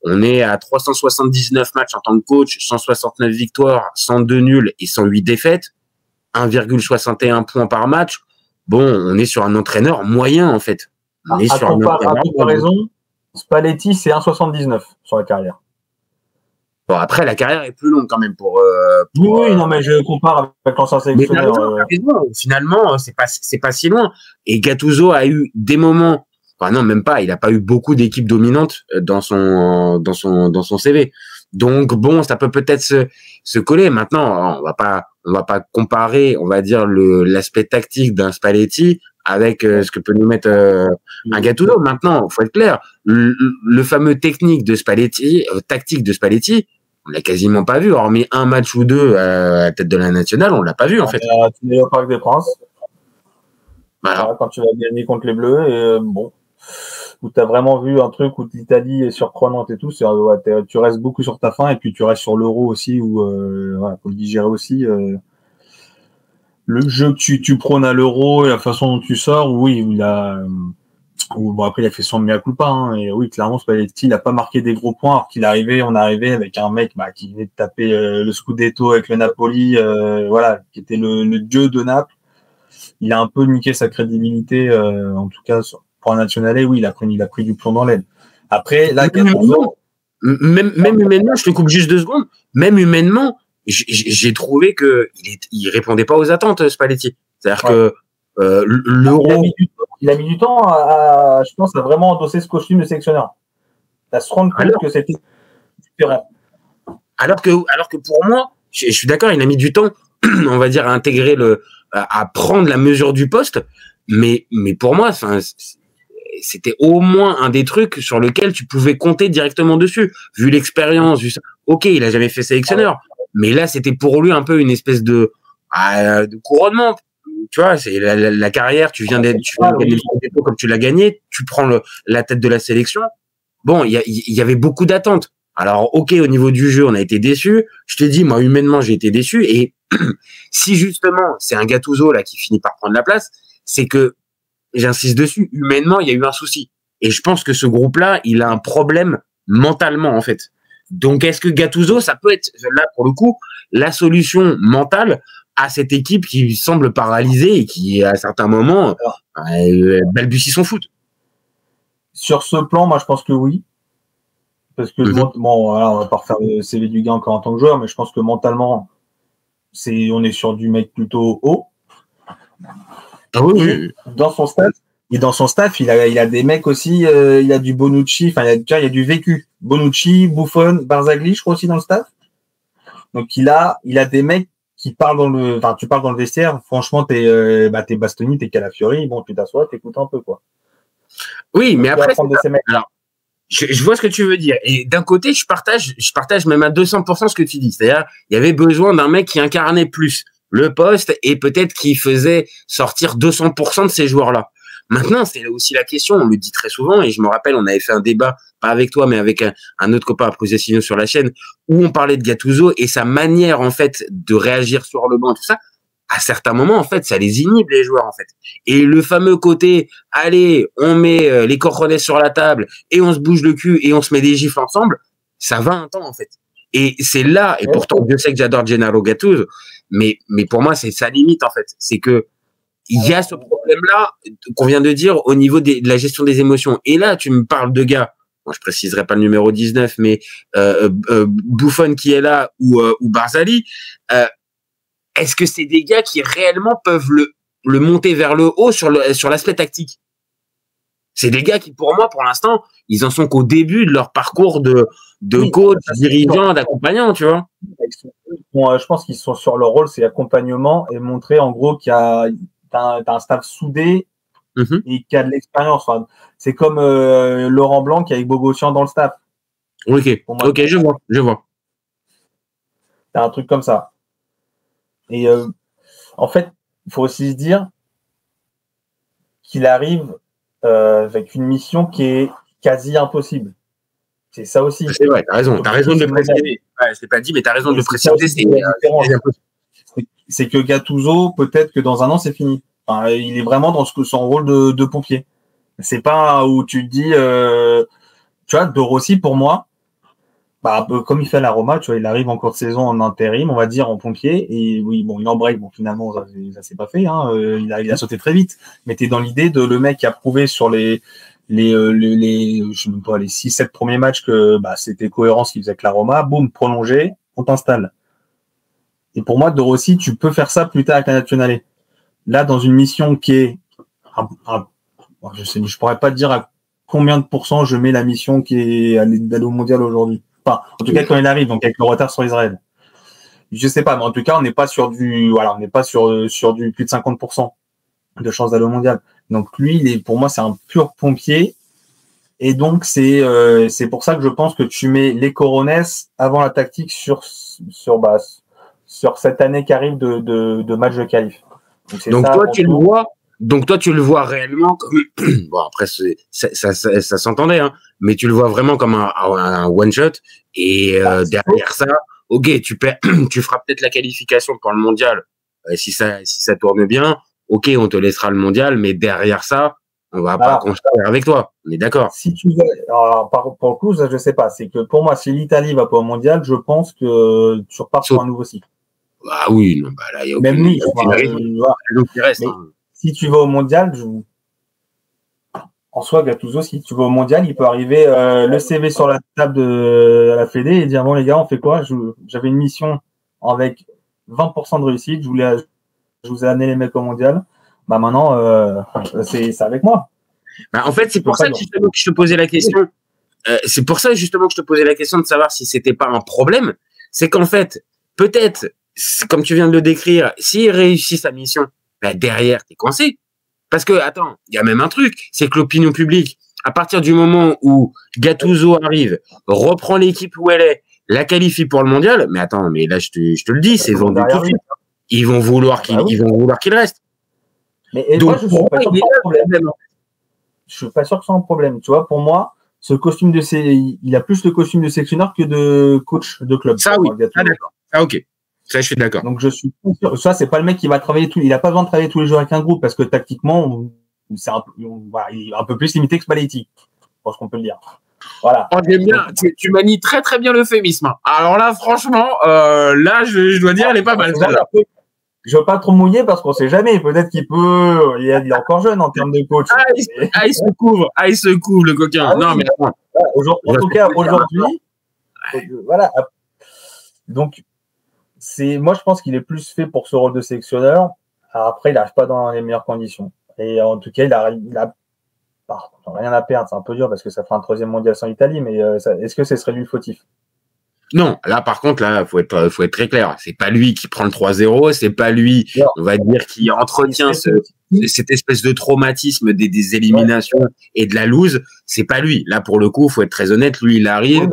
On est à 379 matchs en tant que coach, 169 victoires, 102 nuls et 108 défaites, 1,61 points par match. Bon, on est sur un entraîneur moyen, en fait. On est sur un entraîneur comparaison, Spalletti, c'est 1,79 sur la carrière. Bon, après, la carrière est plus longue quand même oui, non, mais je compare avec l'ancien sélectionneur. Finalement, c'est pas si loin. Et Gattuso a eu des moments. Enfin, non, même pas. Il a pas eu beaucoup d'équipes dominantes dans son CV. Donc bon, ça peut peut-être se coller. Maintenant, on va pas comparer, on va dire l'aspect tactique d'un Spalletti avec ce que peut nous mettre un Gattuso. Maintenant, faut être clair, le fameux tactique de Spalletti, on l'a quasiment pas vu, hormis un match ou deux à la tête de la nationale, on l'a pas vu en fait. Tu es au Parc des Princes. Voilà. Quand tu vas gagner contre les Bleus, et bon, où tu as vraiment vu un truc où l'Italie est surprenante et tout, tu restes beaucoup sur ta faim et puis tu restes sur l'Euro aussi où faut le digérer aussi. Le jeu que tu prônes à l'Euro et la façon dont tu sors, oui, après il a fait son mea culpa, hein, et oui, clairement Spalletti il a pas marqué des gros points alors on arrivait avec un mec qui venait de taper le Scudetto avec le Napoli, qui était le dieu de Naples. Il a un peu niqué sa crédibilité, en tout cas pour un nationalais, oui, il a pris du plomb dans l'aile. Après, là, même humainement, je te coupe juste 2 secondes, même humainement, j'ai trouvé que il répondait pas aux attentes, Spalletti. C'est-à-dire que l'Euro... Il a mis du temps je pense, à vraiment endosser ce costume de sélectionneur. À se rendre compte que c'était différent. Alors que pour moi, je suis d'accord, il a mis du temps, on va dire, à intégrer à prendre la mesure du poste, mais pour moi, c'était au moins un des trucs sur lequel tu pouvais compter directement dessus, vu l'expérience, vu ça. Ok, il a jamais fait sélectionneur, mais là, c'était pour lui un peu une espèce de couronnement. Tu vois, c'est la carrière, tu viens de gagner le dépôt comme tu l'as gagné, tu prends la tête de la sélection. Bon, il y avait beaucoup d'attentes. Alors, ok, au niveau du jeu, on a été déçus. Je te dis, moi, humainement, j'ai été déçu. Et si justement, c'est un Gattuso là qui finit par prendre la place, c'est que, j'insiste dessus, humainement, il y a eu un souci. Et je pense que ce groupe-là, il a un problème mentalement, en fait. Donc, est-ce que Gattuso, ça peut être, là, pour le coup, la solution mentale à cette équipe qui semble paralysée et qui, à certains moments, balbutie son foot? Sur ce plan, moi, je pense que oui. Parce que, on va pas refaire le CV du gars encore en tant que joueur, mais je pense que mentalement, on est sur du mec plutôt haut. Ah oui. Dans son staff, il a des mecs aussi, il a du Bonucci, il y a du vécu. Bonucci, Buffon, Barzagli, je crois aussi dans le staff. Donc il a des mecs qui parlent tu parles dans le vestiaire, franchement, t'es Bastoni, t'es Calafiori, bon, tu t'assois, t'écoutes un peu, quoi. Oui, mais après, alors, je vois ce que tu veux dire. Et d'un côté, je partage même à 200% ce que tu dis. C'est-à-dire, il y avait besoin d'un mec qui incarnait plus le poste et peut-être qui faisait sortir 200% de ces joueurs-là. Maintenant, c'est aussi la question, on le dit très souvent, et je me rappelle, on avait fait un débat, pas avec toi, mais avec un autre copain à Posesino sur la chaîne, où on parlait de Gattuso et sa manière, en fait, de réagir sur le banc, tout ça. À certains moments, en fait, ça les inhibe, les joueurs, en fait. Et le fameux côté, allez, on met les cojones sur la table et on se bouge le cul et on se met des gifles ensemble, ça va un temps, en fait. Et c'est là, et pourtant, Dieu sait que j'adore Gennaro Gattuso, mais pour moi, c'est sa limite, en fait. C'est que il y a ce problème-là qu'on vient de dire au niveau de la gestion des émotions. Et là, tu me parles de gars, moi, je préciserai pas le numéro 19, mais Buffon qui est là ou Barzagli, est-ce que c'est des gars qui réellement peuvent le monter vers le haut sur l'aspect tactique? C'est des gars qui, pour moi, pour l'instant, ils en sont qu'au début de leur parcours de coach, dirigeant, d'accompagnant, tu vois. Bon, je pense qu'ils sont sur leur rôle, c'est accompagnement et montrer en gros t'as un staff soudé et qui a de l'expérience. Enfin, c'est comme Laurent Blanc qui est avec Bogossian dans le staff. Ok, je vois. T'as un truc comme ça. Et en fait, il faut aussi se dire qu'il arrive avec une mission qui est quasi impossible. C'est ça aussi. C'est vrai, t'as raison de le préciser. Ouais, je l'ai pas dit, mais t'as raison de le préciser. C'est que Gattuso, peut-être que dans un an, c'est fini. Enfin, il est vraiment dans son rôle de pompier. C'est pas où tu te dis, tu vois, De Rossi, pour moi, un peu comme il fait à la Roma, tu vois, il arrive en cours de saison en intérim, on va dire, en pompier, et oui, bon, il embraye, bon, finalement, ça s'est pas fait, hein, il a sauté très vite, mais t'es dans l'idée de le mec qui a prouvé sur les je sais même pas, les 6-7 premiers matchs que, c'était cohérent ce qu'il faisait avec la Roma, boum, prolongé, on t'installe. Et pour moi, De Rossi, tu peux faire ça plus tard avec la Nazionale. Là, dans une mission qui est, je pourrais pas te dire à combien de pourcents je mets la mission qui est d'aller au mondial aujourd'hui. Enfin, en tout cas, quand il arrive, donc avec le retard sur Israël. Je sais pas, mais en tout cas, on n'est pas sur du plus de 50% de chances d'aller au mondial. Donc lui, pour moi, c'est un pur pompier. Et donc, c'est pour ça que je pense que tu mets les Coronets avant la tactique sur cette année qui arrive de match de qualif. Donc toi, tu le vois réellement comme, bon, après, ça s'entendait, hein, mais tu le vois vraiment comme un one shot. Et derrière ça, ok, tu feras peut-être la qualification pour le mondial. Si ça tourne bien, ok, on te laissera le mondial, mais derrière ça, on va pas construire avec toi. On est d'accord. Si tu veux, alors, pour le coup, ça, je sais pas. C'est que pour moi, si l'Italie va pas au mondial, je pense que tu repars sur un nouveau cycle. Ah oui, non, bah là, il y a aucune, même lui, qui reste. Mais si tu vas au mondial, en soi, Gattuso, si tu vas au mondial, il peut arriver le CV sur la table de la Fédé et dire bon les gars, on fait quoi? J'avais une mission avec 20% de réussite, je vous ai amené les mecs au mondial. Bah maintenant, c'est avec moi. Bah, en fait, c'est pour ça justement que je te posais la question. C'est pour ça justement que je te posais la question de savoir si c'était pas un problème. C'est qu'en fait, peut-être, comme tu viens de le décrire, s'il réussit sa mission, bah derrière, t'es coincé. Parce que, attends, il y a même un truc, c'est que l'opinion publique, à partir du moment où Gattuso arrive, reprend l'équipe où elle est, la qualifie pour le mondial, mais attends, mais là, je te le dis, c'est vendu tout de suite. Ils vont vouloir qu'il reste. Mais donc, moi, je suis pas sûr que c'est un problème. Je suis pas sûr que c'est un problème. Tu vois, pour moi, ce costume il a plus le costume de sélectionneur que de coach de club. Ça, oui. Ah, d'accord. Ah, ok. Ça, je suis d'accord. Donc, je suis pas sûr. Ça, c'est pas le mec qui va travailler il a pas besoin de travailler tous les jours avec un groupe parce que tactiquement, il est un peu plus limité que Spalletti. Je pense qu'on peut le dire. Voilà. Oh, j'aime bien. Tu manies très, très bien l'euphémisme. Alors là, franchement, là, je dois dire, elle est pas mal. Je veux pas trop mouiller parce qu'on sait jamais. Peut-être qu'il peut. Il est encore jeune en termes de coach. Il se couvre. Il se couvre, le coquin. Non, mais attends. En tout cas, aujourd'hui, voilà. Donc, moi, je pense qu'il est plus fait pour ce rôle de sélectionneur. Après, il n'arrive pas dans les meilleures conditions. Et en tout cas, il a rien à perdre. C'est un peu dur parce que ça fera un 3e mondial sans l'Italie. Mais est-ce que ce serait lui le fautif? Non, là par contre, là, faut être très clair. C'est pas lui qui prend le 3-0, c'est pas lui, on va dire, qui entretient cette espèce de traumatisme des éliminations et de la lose. C'est pas lui. Là, pour le coup, faut être très honnête. Lui, il arrive.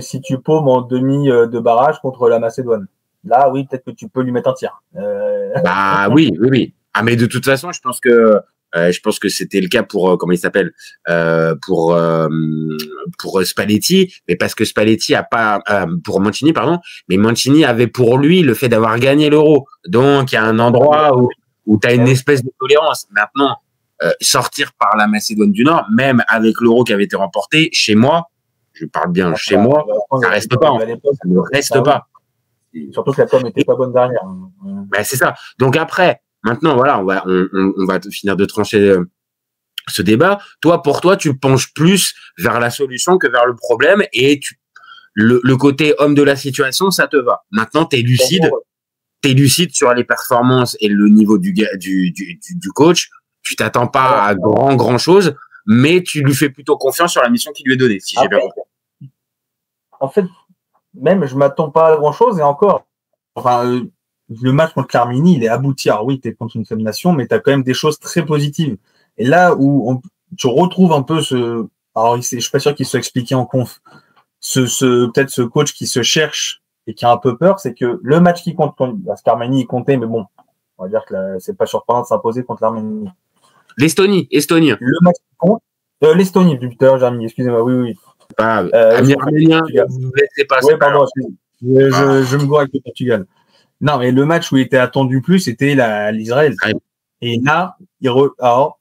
Si tu paumes en demi de barrage contre la Macédoine, là, oui, peut-être que tu peux lui mettre un tir. Bah oui. Ah, mais de toute façon, je pense que c'était le cas pour comment il s'appelle pour Spalletti, mais parce que Spalletti a pas pour Mancini pardon, mais Mancini avait pour lui le fait d'avoir gagné l'Euro. Donc il y a un endroit où tu as une espèce de tolérance. Maintenant sortir par la Macédoine du Nord, même avec l'Euro qui avait été remporté chez moi, je parle bien chez moi, ça reste pas, ça ne reste pas. Surtout que la com n'était pas bonne derrière. Ben, c'est ça. Donc après, maintenant, voilà, on va finir de trancher ce débat. Pour toi, tu penches plus vers la solution que vers le problème et le côté homme de la situation, ça te va. Maintenant, t'es lucide sur les performances et le niveau du coach. Tu t'attends pas à grand chose, mais tu lui fais plutôt confiance sur la mission qui lui est donnée, si j'ai bien compris. En fait, même je m'attends pas à grand chose et encore. Enfin, le match contre l'Arménie, il est abouti. Alors oui, t'es contre une faible nation, mais t'as quand même des choses très positives. Et là où tu retrouves un peu alors je suis pas sûr qu'il soit expliqué en conf, peut-être ce coach qui se cherche et qui a un peu peur, c'est que le match qui compte, parce qu'Arménie il comptait, mais bon, on va dire que c'est pas surprenant de s'imposer contre l'Arménie. L'Estonie. Le match qui compte, l'Estonie, putain, j'ai mis, excusez-moi, oui. Pas arménien, vous laissez pas. Oui, pardon, je me gourre avec le Portugal. Non, mais le match où il était attendu plus, c'était l'Israël. Ouais. Et là, alors,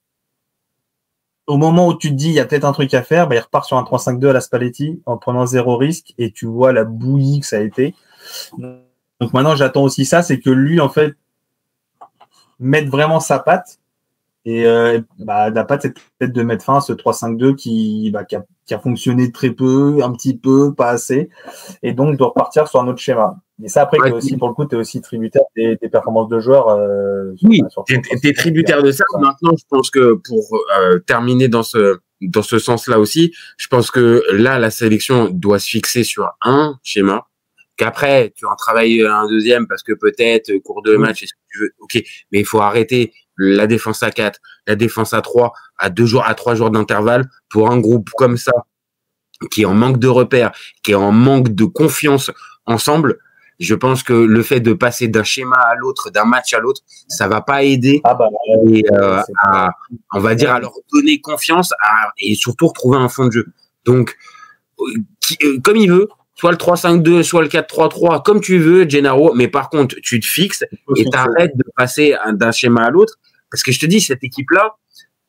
au moment où tu te dis, il y a peut-être un truc à faire, il repart sur un 3-5-2 à la Spalletti en prenant 0 risque et tu vois la bouillie que ça a été. Donc maintenant, j'attends aussi ça, c'est que lui, en fait, mette vraiment sa patte Et n'a pas cette tête de mettre fin à ce 3-5-2 qui a fonctionné très peu, un petit peu, pas assez, et donc doit repartir sur un autre schéma. Et ça, après, aussi, pour le coup, tu es aussi tributaire des performances de joueurs. Oui, tu es tributaire de ça. Maintenant, je pense que pour terminer dans ce sens-là aussi, je pense que là, la sélection doit se fixer sur un schéma, qu'après, tu en travailles un deuxième parce que peut-être, cours de match, est-ce que tu veux, ok, mais il faut arrêter la défense à 4, la défense à 3, à 3 jours d'intervalle pour un groupe comme ça, qui est en manque de repères, qui est en manque de confiance ensemble. Je pense que le fait de passer d'un schéma à l'autre, d'un match à l'autre, ça va pas aider on va dire, à leur donner confiance et surtout retrouver un fond de jeu. Donc, comme il veut, soit le 3-5-2, soit le 4-3-3, comme tu veux, Gennaro, mais par contre, tu te fixes et t'arrêtes de passer d'un schéma à l'autre. Parce que je te dis, cette équipe-là,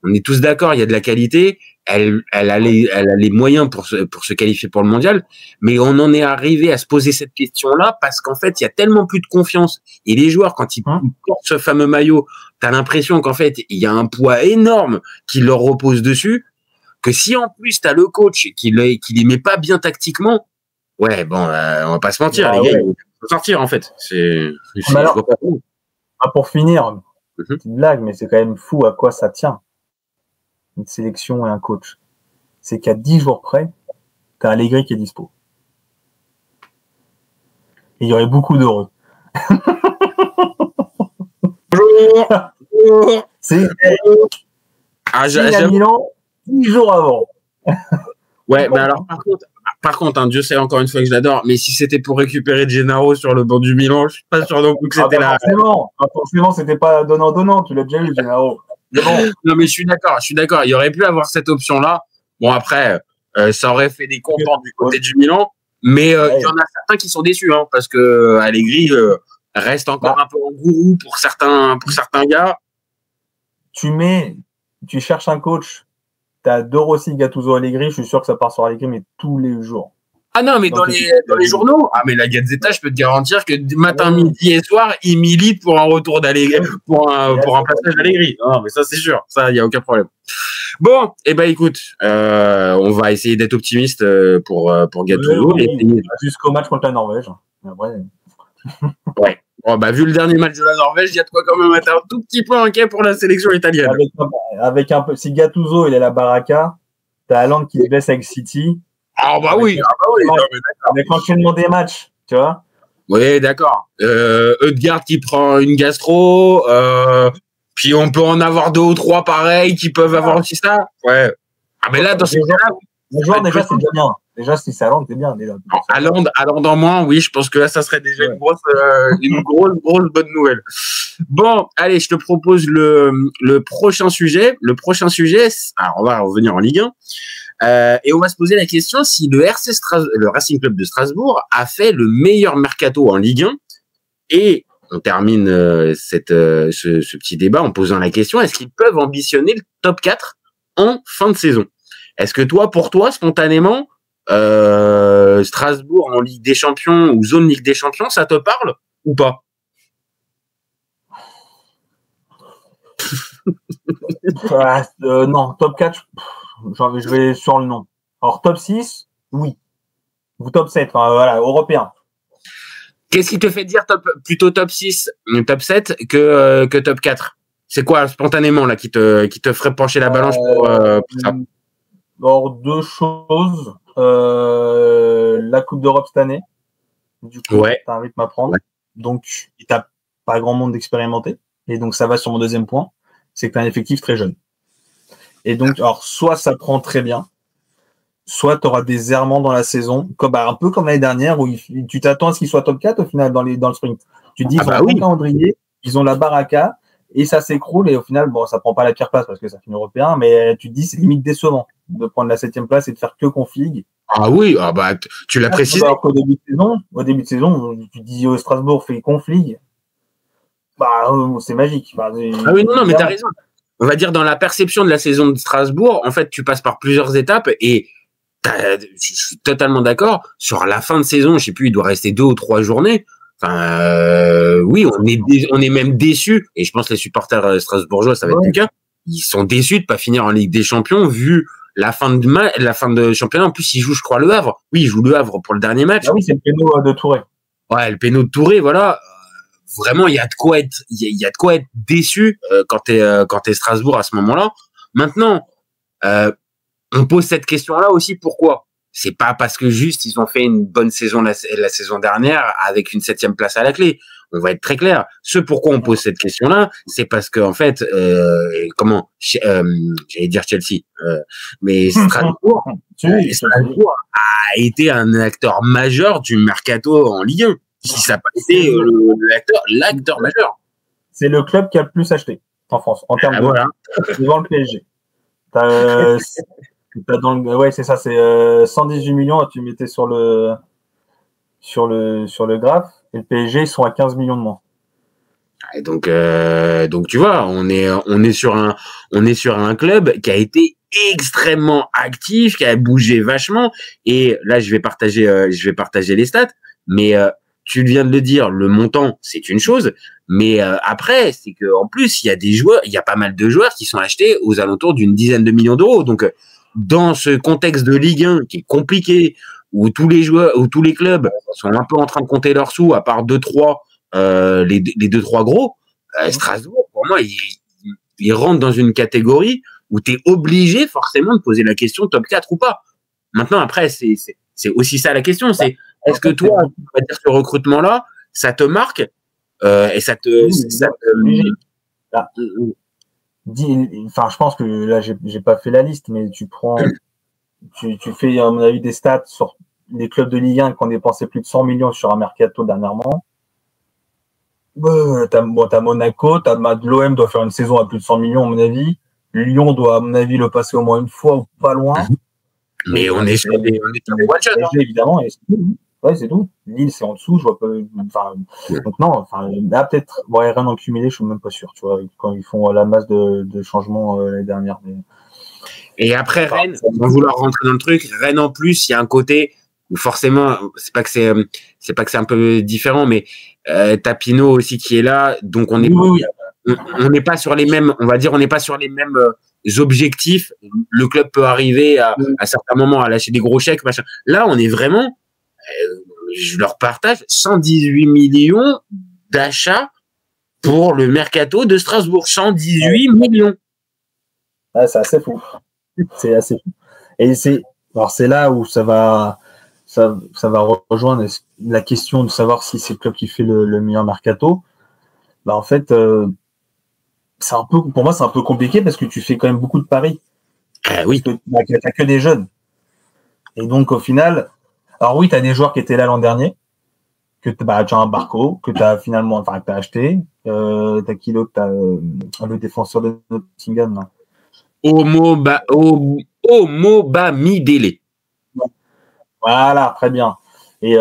on est tous d'accord, il y a de la qualité, elle a les moyens pour se qualifier pour le mondial, mais on en est arrivé à se poser cette question-là parce qu'en fait, il y a tellement plus de confiance. Et les joueurs, quand ils portent ce fameux maillot, t'as l'impression qu'en fait, il y a un poids énorme qui leur repose dessus, que si en plus t'as le coach qui les met pas bien tactiquement, ouais, bon, on va pas se mentir, les gars, il faut sortir en fait. Pour finir, petite blague, mais c'est quand même fou à quoi ça tient. Une sélection et un coach. C'est qu'à 10 jours près, t'as Allegri qui est dispo. Et il y aurait beaucoup d'heureux. Bonjour. C'est à Milan 10 jours avant. Ouais, mais alors par contre, hein, Dieu sait encore une fois que je l'adore, mais si c'était pour récupérer Gennaro sur le banc du Milan, je suis pas sûr non plus que c'était là. Forcément, c'était pas donnant-donnant, tu l'as déjà eu, Gennaro. Mais bon. Non, mais je suis d'accord. Il aurait pu avoir cette option-là. Bon, après, ça aurait fait des contents du côté du Milan, mais il y en a certains qui sont déçus, hein, parce que Allegri reste encore un peu en gourou pour certains gars. Tu cherches un coach. T'as De Rossi, Gattuso, Allegri, je suis sûr que ça part sur Allegri, mais tous les jours. Ah non, mais dans les journaux, mais la Gazzetta, je peux te garantir que matin, midi et soir, il milite pour un retour d'Allegri, pour un passage d'Allegri. Non, mais ça, c'est sûr. Ça, il n'y a aucun problème. Bon, écoute, on va essayer d'être optimiste pour Gattuso. Jusqu'au match contre la Norvège. Ouais. Bon, vu le dernier match de la Norvège, il y a de quoi quand même être un tout petit peu inquiet pour la sélection italienne. Avec un peu, si Gattuso il est la baraka, t'as Haaland qui se blesse avec City. Oui. Avec l'enchaînement des matchs, tu vois. Oui, d'accord. Ødegaard qui prend une gastro, puis on peut en avoir 2 ou 3 pareils qui peuvent avoir aussi ça. Ouais. Mais là, dans ces cas-là, les joueurs déjà c'est déjà bien. Déjà, si c'est Haaland, c'est bien. Déjà. Haaland en moins, oui, je pense que là, ça serait déjà une grosse bonne nouvelle. Bon, allez, je te propose le prochain sujet. Le prochain sujet, alors on va revenir en Ligue 1. Et on va se poser la question si le Racing Club de Strasbourg a fait le meilleur mercato en Ligue 1. Et on termine ce petit débat en posant la question, est-ce qu'ils peuvent ambitionner le top 4 en fin de saison? Est-ce que pour toi, spontanément, Strasbourg en Ligue des Champions ou zone Ligue des Champions, ça te parle ou pas? Non, top 4, je vais sur le nom. Alors, top 6, oui. Ou top 7, européen. Qu'est-ce qui te fait dire plutôt top 6, top 7 que top 4? C'est quoi, spontanément, là, qui te ferait pencher la balance pour ça? Alors, 2 choses. La Coupe d'Europe cette année. Du coup, t'as un rythme à prendre. Ouais. Donc, t'as pas grand monde d'expérimenté. Et donc, ça va sur mon deuxième point. C'est que t'as un effectif très jeune. Et donc, alors, soit ça prend très bien, soit tu auras des errements dans la saison, un peu comme l'année dernière, où tu t'attends à ce qu'ils soient top 4 au final dans le sprint. Tu te dis, ils ont un calendrier, ils ont la baraka, et ça s'écroule, et au final, ça prend pas la pire place parce que ça finit européen, mais tu te dis, c'est limite décevant de prendre la 7e place et de faire que config. Ah oui, tu l'as précisé. Au début de saison, tu te dis, Strasbourg fait config. C'est magique. Oui, non, mais t'as raison. On va dire, dans la perception de la saison de Strasbourg, en fait, tu passes par plusieurs étapes et je suis totalement d'accord. Sur la fin de saison, je sais plus, il doit rester 2 ou 3 journées. Oui, on est même déçus, et je pense que les supporters strasbourgeois, ça va être le cas. ils sont déçus de pas finir en Ligue des Champions vu la fin de championnat. En plus, ils jouent, je crois, Le Havre. Oui, ils jouent Le Havre pour le dernier match. Ah oui, c'est le péno de Touré. Ouais, le péno de Touré, voilà. Vraiment, il y a de quoi être déçu quand t'es Strasbourg à ce moment-là. Maintenant, on pose cette question-là aussi. Pourquoi? C'est pas parce que juste ils ont fait une bonne saison la saison dernière avec une 7e place à la clé. On va être très clair. Ce pourquoi on pose cette question-là, c'est parce que en fait, j'allais dire Chelsea, mais Strasbourg a été un acteur majeur du mercato en Ligue 1. Si ça n'a pas été l'acteur majeur. C'est le club qui a le plus acheté en France en termes de devant le PSG. Ouais, c'est ça, c'est 118 millions, tu mettais sur le graphe, et le PSG, ils sont à 15 millions de moins. Et donc tu vois, on est sur un club qui a été extrêmement actif, qui a bougé vachement, et là je vais partager les stats, mais tu viens de le dire, le montant c'est une chose, mais après c'est que en plus il y a pas mal de joueurs qui sont achetés aux alentours d'une dizaine de millions d'euros, donc dans ce contexte de Ligue 1 qui est compliqué, où tous les clubs sont un peu en train de compter leurs sous, à part 2-3, les 2-3 gros, Strasbourg, pour moi, il rentre dans une catégorie où tu es obligé forcément de poser la question top 4 ou pas. Maintenant, après, c'est aussi ça la question, c'est est-ce que toi, on va dire ce recrutement-là, ça te marque et ça te... Enfin, je pense que là, j'ai pas fait la liste, mais tu fais, à mon avis, des stats sur les clubs de Ligue 1 qui ont dépensé plus de 100 millions sur un mercato dernièrement. T'as Monaco, l'OM doit faire une saison à plus de 100 millions, à mon avis. Lyon doit, à mon avis, le passer au moins une fois ou pas loin. Mais on est sur des watch évidemment, et c'est tout. Ouais, c'est tout. Lille, c'est en dessous, je vois pas. Donc non, là, peut-être, rien en cumulé, je suis même pas sûr, tu vois, quand ils font la masse de changements l'année dernière. Mais... Et après, Rennes, on va vouloir rentrer dans le truc. N'est en plus, il y a un côté où forcément, c'est pas que c'est un peu différent, mais t'as Pinot aussi qui est là, donc on n'est pas sur les mêmes, on va dire, on n'est pas sur les mêmes objectifs. Le club peut arriver à certains moments à lâcher des gros chèques, machin. Là, on est vraiment, je leur partage 118 millions d'achats pour le mercato de Strasbourg. 118 millions. Ah, c'est assez fou. C'est assez fou. Et c'est là où ça va rejoindre la question de savoir si c'est le club qui fait le meilleur mercato. En fait, pour moi, c'est un peu compliqué parce que tu fais quand même beaucoup de paris. Oui. Parce que t'as que des jeunes. Et donc, au final, alors oui, t'as des joueurs qui étaient là l'an dernier, que tu as un Barco, que t'as acheté. T'as qui d'autre? T'as le défenseur de Nottingham, là. Omobamidele. Voilà, très bien. Et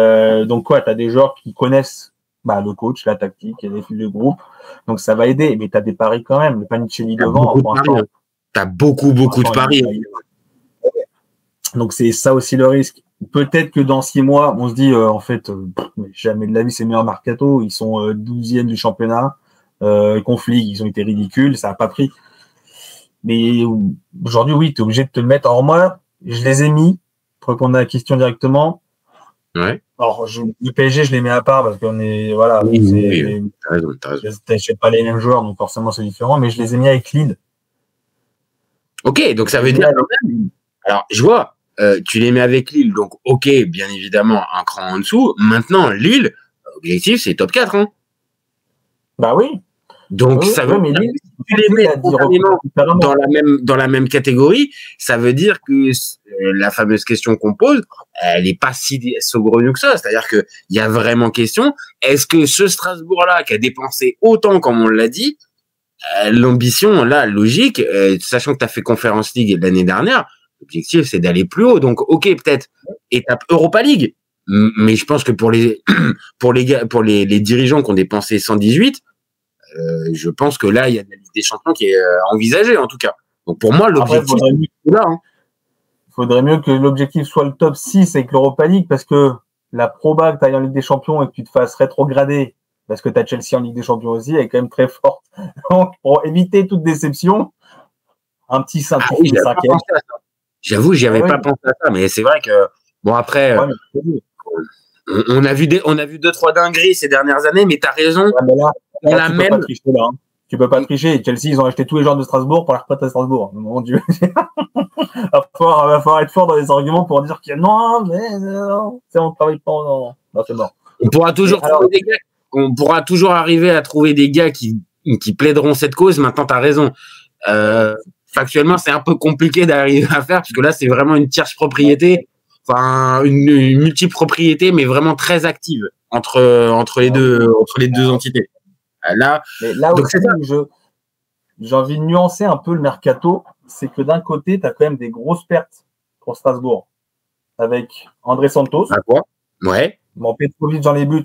donc tu as des joueurs qui connaissent le coach, la tactique et les fils de groupe. Donc ça va aider, mais tu as des paris quand même. Le Panicelli devant, tu as beaucoup de paris. Donc c'est ça aussi le risque. Peut-être que dans 6 mois, on se dit en fait jamais de la vie c'est le meilleur mercato. Ils sont 12e du championnat. Conflit, ils ont été ridicules, ça n'a pas pris. Mais aujourd'hui, oui, tu es obligé de te le mettre. Alors moi, je les ai mis pour répondre à la question directement. Ouais. Alors, le PSG, je les mets à part parce qu'on est, voilà. Oui, t'as raison. T'achètes pas les mêmes joueurs, donc forcément, c'est différent, mais je les ai mis avec Lille. Ok, donc ça veut dire quand même. Alors, je vois, tu les mets avec Lille, donc ok, bien évidemment, un cran en dessous. Maintenant, Lille, objectif, c'est top 4, hein. Bah oui. Donc, ça veut dire que si tu les mets dans la même catégorie, ça veut dire que la fameuse question qu'on pose, elle n'est pas si saugrenue que ça. C'est-à-dire qu'il y a vraiment question, est-ce que ce Strasbourg-là, qui a dépensé autant, comme on l'a dit, l'ambition, là, logique, sachant que tu as fait Conference League l'année dernière, l'objectif, c'est d'aller plus haut. Donc, ok, peut-être étape Europa League, mais je pense que pour les dirigeants qui ont dépensé 118, je pense que là, il y a de la Ligue des Champions qui est envisagée, en tout cas. Donc, pour moi, l'objectif, c'est là. Il faudrait mieux que l'objectif soit le top 6 avec l'Europa League, parce que la proba que tu ailles en Ligue des Champions et que tu te fasses rétrograder, parce que tu as Chelsea en Ligue des Champions aussi, elle est quand même très forte. Donc, pour éviter toute déception, un petit Ah oui, j'avais pas 5e. pensé à ça. J'avoue, j'y avais pas pensé à ça, mais c'est vrai que bon après, on a vu deux trois dingueries ces dernières années, mais t'as raison. Ouais, mais là, tu peux pas tricher là. Hein. Tu peux pas tricher. Chelsea, ils ont acheté tous les joueurs de Strasbourg pour la retraite à Strasbourg. Mon Dieu. va falloir être fort dans les arguments pour dire que non, mais non, on travaille pas. Non, c'est mort. On pourra toujours trouver des gars. On pourra toujours arriver à trouver des gars qui plaideront cette cause. Maintenant, t'as raison. Factuellement, c'est un peu compliqué d'arriver à faire parce que là, c'est vraiment une tierce propriété, enfin une multipropriété, mais vraiment très active entre les deux entités. Là, mais là aussi, j'ai envie de nuancer un peu le mercato, c'est que d'un côté, tu as quand même des grosses pertes pour Strasbourg avec André Santos. À quoi? Ouais. Bon, Petrovic dans les buts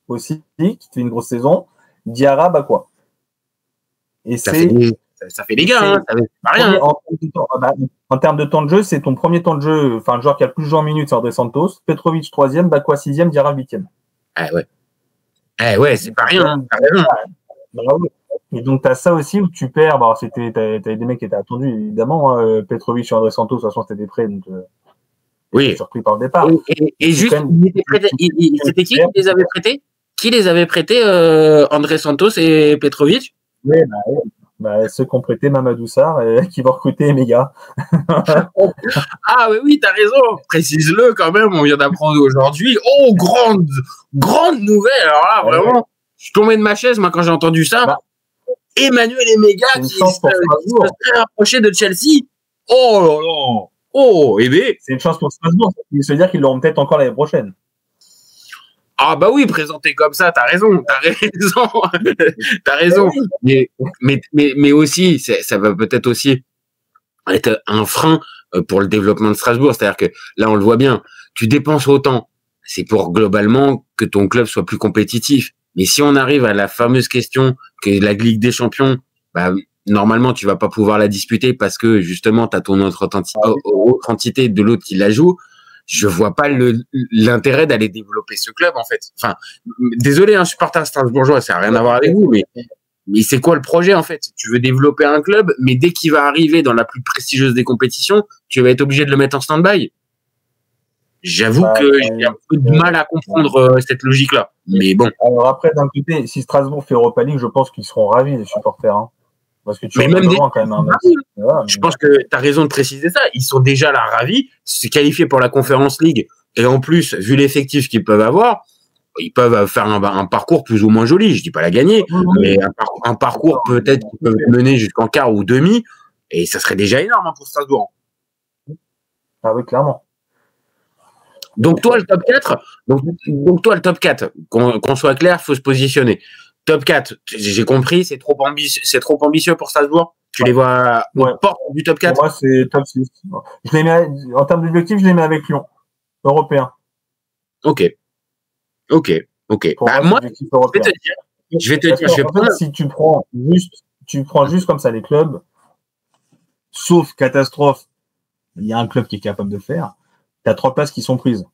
aussi, qui fait une grosse saison. Diarra, bah quoi? Et ça fait les gars, hein, ça fait pas rien. En termes de temps de jeu, c'est ton premier temps de jeu. Enfin, le joueur qui a le plus joué en minutes, c'est André Santos. Petrovic 3e, Bakwa 6e, Diarra 8e. Ah ouais. Eh ouais, c'est pas rien. Hein, et donc, tu as ça aussi où tu perds. Bah, t'avais des mecs qui étaient attendus, évidemment. Hein, Petrovic et André Santos, de toute façon, c'était des prêts. Donc, oui. Surpris par le départ. Et juste, c'était qui les avait prêtés? Qui les avait prêtés, André Santos et Petrovic? Oui, ceux qui ont prêté Mamadou Sarr et qui vont recruter Emega. Ah oui, t'as raison. Précise-le quand même, on vient d'apprendre aujourd'hui. Oh, grande nouvelle. Alors là, vraiment, je suis tombé de ma chaise, moi, quand j'ai entendu ça. Emmanuel Emega qui se rapproché de Chelsea. Oh là là. Oh, eh bien. C'est une chance pour Strasbourg. Il se dire qu'ils l'auront peut-être encore l'année prochaine. Ah bah oui, présenté comme ça, t'as raison. T'as raison. Mais aussi, ça va peut-être aussi être un frein pour le développement de Strasbourg. C'est-à-dire que là, on le voit bien, tu dépenses autant, c'est pour globalement que ton club soit plus compétitif. Mais si on arrive à la fameuse question que la Ligue des Champions, bah, normalement, tu vas pas pouvoir la disputer parce que justement, t'as ton autre entité de l'autre qui la joue. Je vois pas l'intérêt d'aller développer ce club, en fait. Enfin, désolé, un supporter strasbourgeois, ça n'a rien à voir avec vous, mais c'est quoi le projet, en fait? Tu veux développer un club, mais dès qu'il va arriver dans la plus prestigieuse des compétitions, tu vas être obligé de le mettre en stand-by. J'avoue que j'ai un peu de mal à comprendre cette logique-là. Mais bon. Alors après, d'un côté, si Strasbourg fait Europa League, je pense qu'ils seront ravis, les supporters. Hein. Parce que tu mais même quand même un match. Je pense que tu as raison de préciser ça. Ils sont déjà là ravis. Se qualifier pour la Conference League. Et en plus, vu l'effectif qu'ils peuvent avoir, ils peuvent faire un parcours plus ou moins joli. Je dis pas la gagner, mais un parcours peut-être qu'ils peuvent mener jusqu'en quart ou demi. Et ça serait déjà énorme pour Strasbourg. Ah oui, clairement. Donc toi, le top 4, le top 4, qu'on soit clair, faut se positionner. Top 4, j'ai compris, c'est trop ambitieux pour Strasbourg. Tu les vois aux portes du top 4? Pour moi, c'est top 6. Je les mets, en termes d'objectifs, je les mets avec Lyon. Européen. Ok. Bah, moi, je vais te dire, si tu prends juste comme ça les clubs, sauf catastrophe, il y a un club qui est capable de faire, tu as 3 places qui sont prises.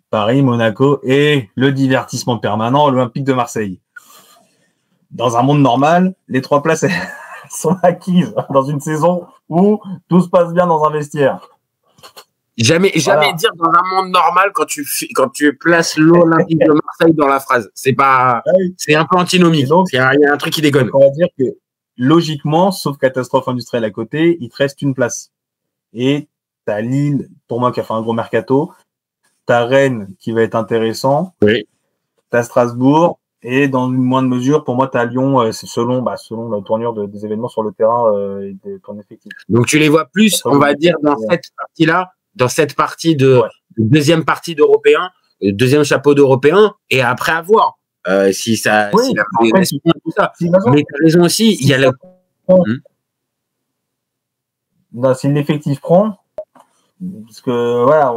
Paris, Monaco et le divertissement permanent, l'Olympique de Marseille. Dans un monde normal, les 3 places sont acquises dans une saison où tout se passe bien dans un vestiaire. Jamais dire dans un monde normal quand tu places l'Olympique de Marseille dans la phrase. C'est pas, c'est un peu antinomique. Il y a un truc qui déconne. On va dire que logiquement, sauf catastrophe industrielle à côté, il te reste une place. Et t'as Lille, pour moi, qui a fait un gros mercato. T'as Rennes qui va être intéressant. Oui. T'as Strasbourg. Et dans une moindre mesure, pour moi, t'as Lyon, c'est selon la tournure des événements sur le terrain et de ton effectif. Donc tu les vois plus, on va dire, dans cette partie-là, dans cette partie de deuxième partie d'Européen, deuxième chapeau d'Européen, et après à voir si ça. Oui, tout ça. Mais t'as raison aussi, il y a le. Si l'effectif prend, parce que voilà,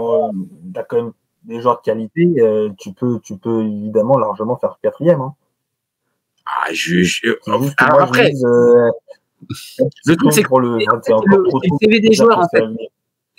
t'as quand même des joueurs de qualité, tu peux évidemment largement faire 4e. Hein. Ah, alors après, le truc c'est le CV des joueurs en fait.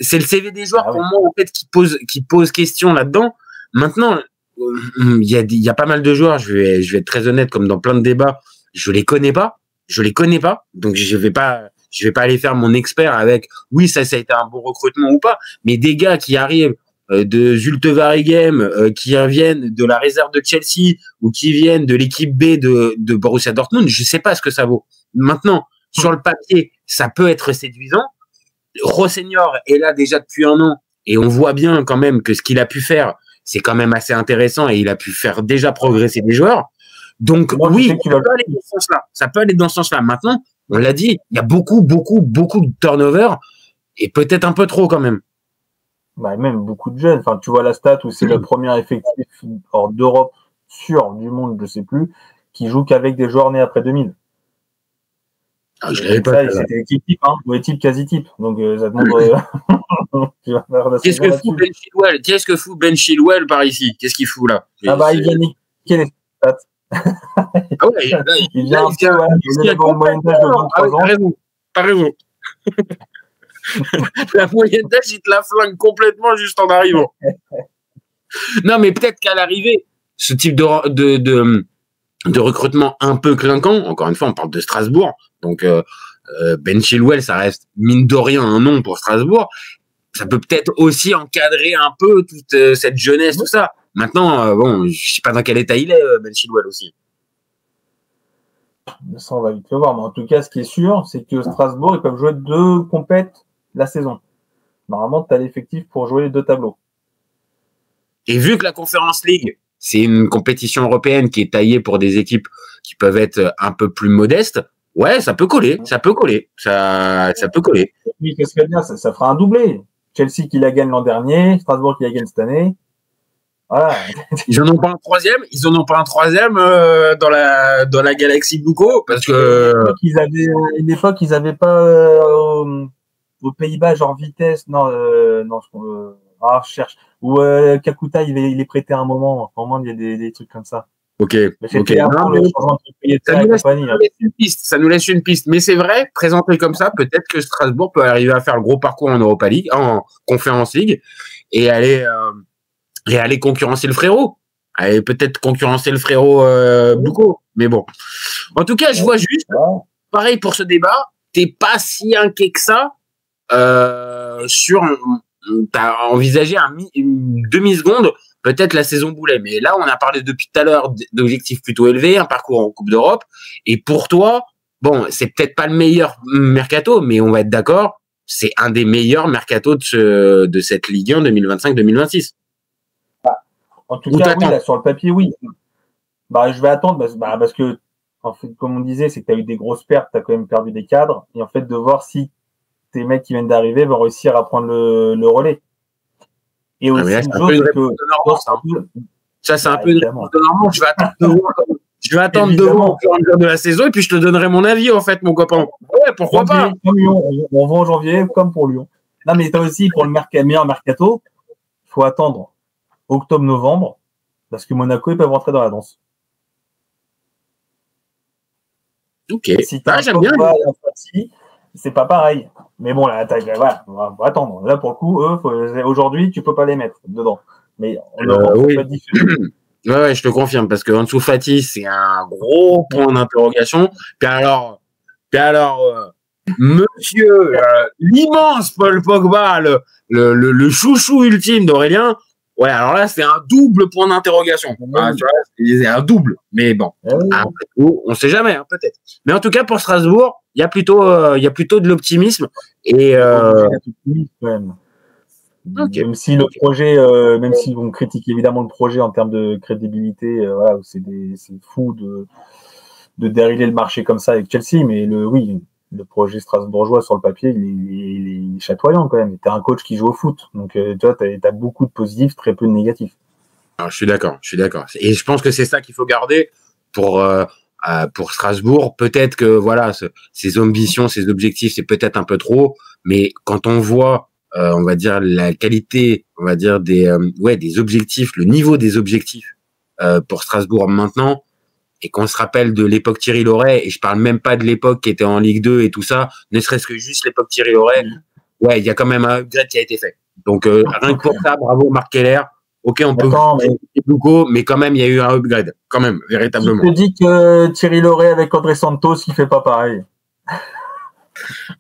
C'est le CV des joueurs pour moi en fait qui pose question là-dedans. Maintenant, il y a pas mal de joueurs. Je vais être très honnête, comme dans plein de débats, je les connais pas. je les connais pas, donc je vais pas aller faire mon expert avec. Oui, ça a été un bon recrutement ou pas, mais des gars qui arrivent de Zulte Waregem, qui viennent de la réserve de Chelsea ou qui viennent de l'équipe B de Borussia Dortmund, je sais pas ce que ça vaut. Maintenant, sur le papier, ça peut être séduisant. Rossenior est là déjà depuis un an et on voit bien quand même que ce qu'il a pu faire, c'est quand même assez intéressant et il a pu faire déjà progresser des joueurs. Donc oui, ça peut aller dans ce sens-là. Ça peut aller dans ce sens-là. Maintenant, on l'a dit, il y a beaucoup de turnover et peut-être un peu trop quand même. Bah, même beaucoup de jeunes. Enfin, tu vois la stat où c'est le premier effectif hors d'Europe sûr du monde, je sais plus, qui joue qu'avec des joueurs nés après 2000. Ah, je l'avais pas. C'était l'équipe type, hein, ou l'équipe quasi type. Donc ça demande. Qu'est-ce que fout Ben Chilwell par ici? Qu'est-ce qu'il fout là? Ah bah il vient niquer les stats. Ah ouais, il vient une moyenne d'âge de 23 ans. T'as raison. La moyenne d'âge, il te la flingue complètement juste en arrivant. Non, mais peut-être qu'à l'arrivée, ce type de recrutement un peu clinquant, encore une fois, on parle de Strasbourg, donc Ben Chilwell, ça reste mine de rien un nom pour Strasbourg. Ça peut peut-être aussi encadrer un peu toute cette jeunesse, tout ça. Maintenant, bon, je sais pas dans quel état il est, Ben Chilwell aussi. Ça, on va vite le voir. Mais en tout cas, ce qui est sûr, c'est que Strasbourg, ils peuvent jouer 2 compètes la saison. Normalement, tu as l'effectif pour jouer les 2 tableaux. Et vu que la Conference League, c'est une compétition européenne qui est taillée pour des équipes qui peuvent être un peu plus modestes, ouais, ça peut coller. Ça peut coller. Oui, qu'est-ce que c'est bien, ça fera un doublé. Chelsea qui la gagne l'an dernier, Strasbourg qui la gagne cette année. Voilà. Ils en ont pas un troisième. Dans la galaxie Bouco parce que à une époque ils avaient pas aux Pays-Bas genre Vitesse. Non, je cherche. Ou Kakuta il est prêté à un moment. Vraiment il y a des trucs comme ça. Ok. Ça nous laisse une piste. Mais c'est vrai, présenté comme ça, peut-être que Strasbourg peut arriver à faire le gros parcours en Europa League, en Conference League, et aller concurrencer le frérot. Aller peut-être concurrencer le frérot Bouco. Mais bon. En tout cas, je vois juste, pareil pour ce débat, t'es pas si inquiet que ça t'as envisagé une demi-seconde peut-être la saison boulet. Mais là, on a parlé depuis tout à l'heure d'objectifs plutôt élevés, un parcours en Coupe d'Europe. Et pour toi, bon, c'est peut-être pas le meilleur mercato, mais on va être d'accord, c'est un des meilleurs mercatos de cette Ligue 1 2025-2026. En tout cas, oui, là, sur le papier, oui. Bah, je vais attendre parce que, en fait, comme on disait, c'est que tu as eu des grosses pertes, tu as quand même perdu des cadres. Et en fait, de voir si tes mecs qui viennent d'arriver vont réussir à prendre le relais. Et aussi, là, ça, c'est un peu une réponse de Normand. Je vais attendre de voir au fur et à mesure de la saison et puis je te donnerai mon avis, en fait, mon copain. Ouais, pourquoi pas? Comme Lyon, on va en janvier, comme pour Lyon. Non, mais toi aussi, pour le meilleur mercato, il faut attendre octobre-novembre parce que Monaco, ils peuvent rentrer dans la danse. Ok. Si j'aime bien. C'est pas pareil. Mais bon, là, voilà, on va attendre. Là, pour le coup, aujourd'hui, tu peux pas les mettre dedans. Mais oui. Ouais, je te confirme, parce que Ansu Fati, c'est un gros point d'interrogation. Puis alors, monsieur, l'immense Paul Pogba, le chouchou ultime d'Aurélien, ouais, alors là, c'est un double point d'interrogation. Tu vois, c'est un double. Mais bon, après tout, on sait jamais, hein, peut-être. Mais en tout cas, pour Strasbourg, il y a plutôt de l'optimisme. Et okay. Même si le projet, même si on critique évidemment le projet en termes de crédibilité, voilà, c'est fou de dériler le marché comme ça avec Chelsea, mais le projet strasbourgeois sur le papier, il est chatoyant quand même. T'es un coach qui joue au foot, donc tu vois, t'as beaucoup de positifs, très peu de négatifs. Alors, je suis d'accord. Et je pense que c'est ça qu'il faut garder pour Strasbourg. Peut-être que voilà, ses ambitions, ses objectifs, c'est peut-être un peu trop, mais quand on voit on va dire la qualité, on va dire des objectifs, le niveau des objectifs pour Strasbourg maintenant, et qu'on se rappelle de l'époque Thierry Laurey, et je parle même pas de l'époque qui était en Ligue 2 et tout ça, ne serait-ce que juste l'époque Thierry Laurey, ouais, il y a quand même un upgrade qui a été fait. Donc rien que pour ça, bravo Marc Keller, Ok, on peut Lugo, mais quand même, il y a eu un upgrade, quand même, véritablement. Je te dis que Thierry Laurey avec André Santos, il fait pas pareil.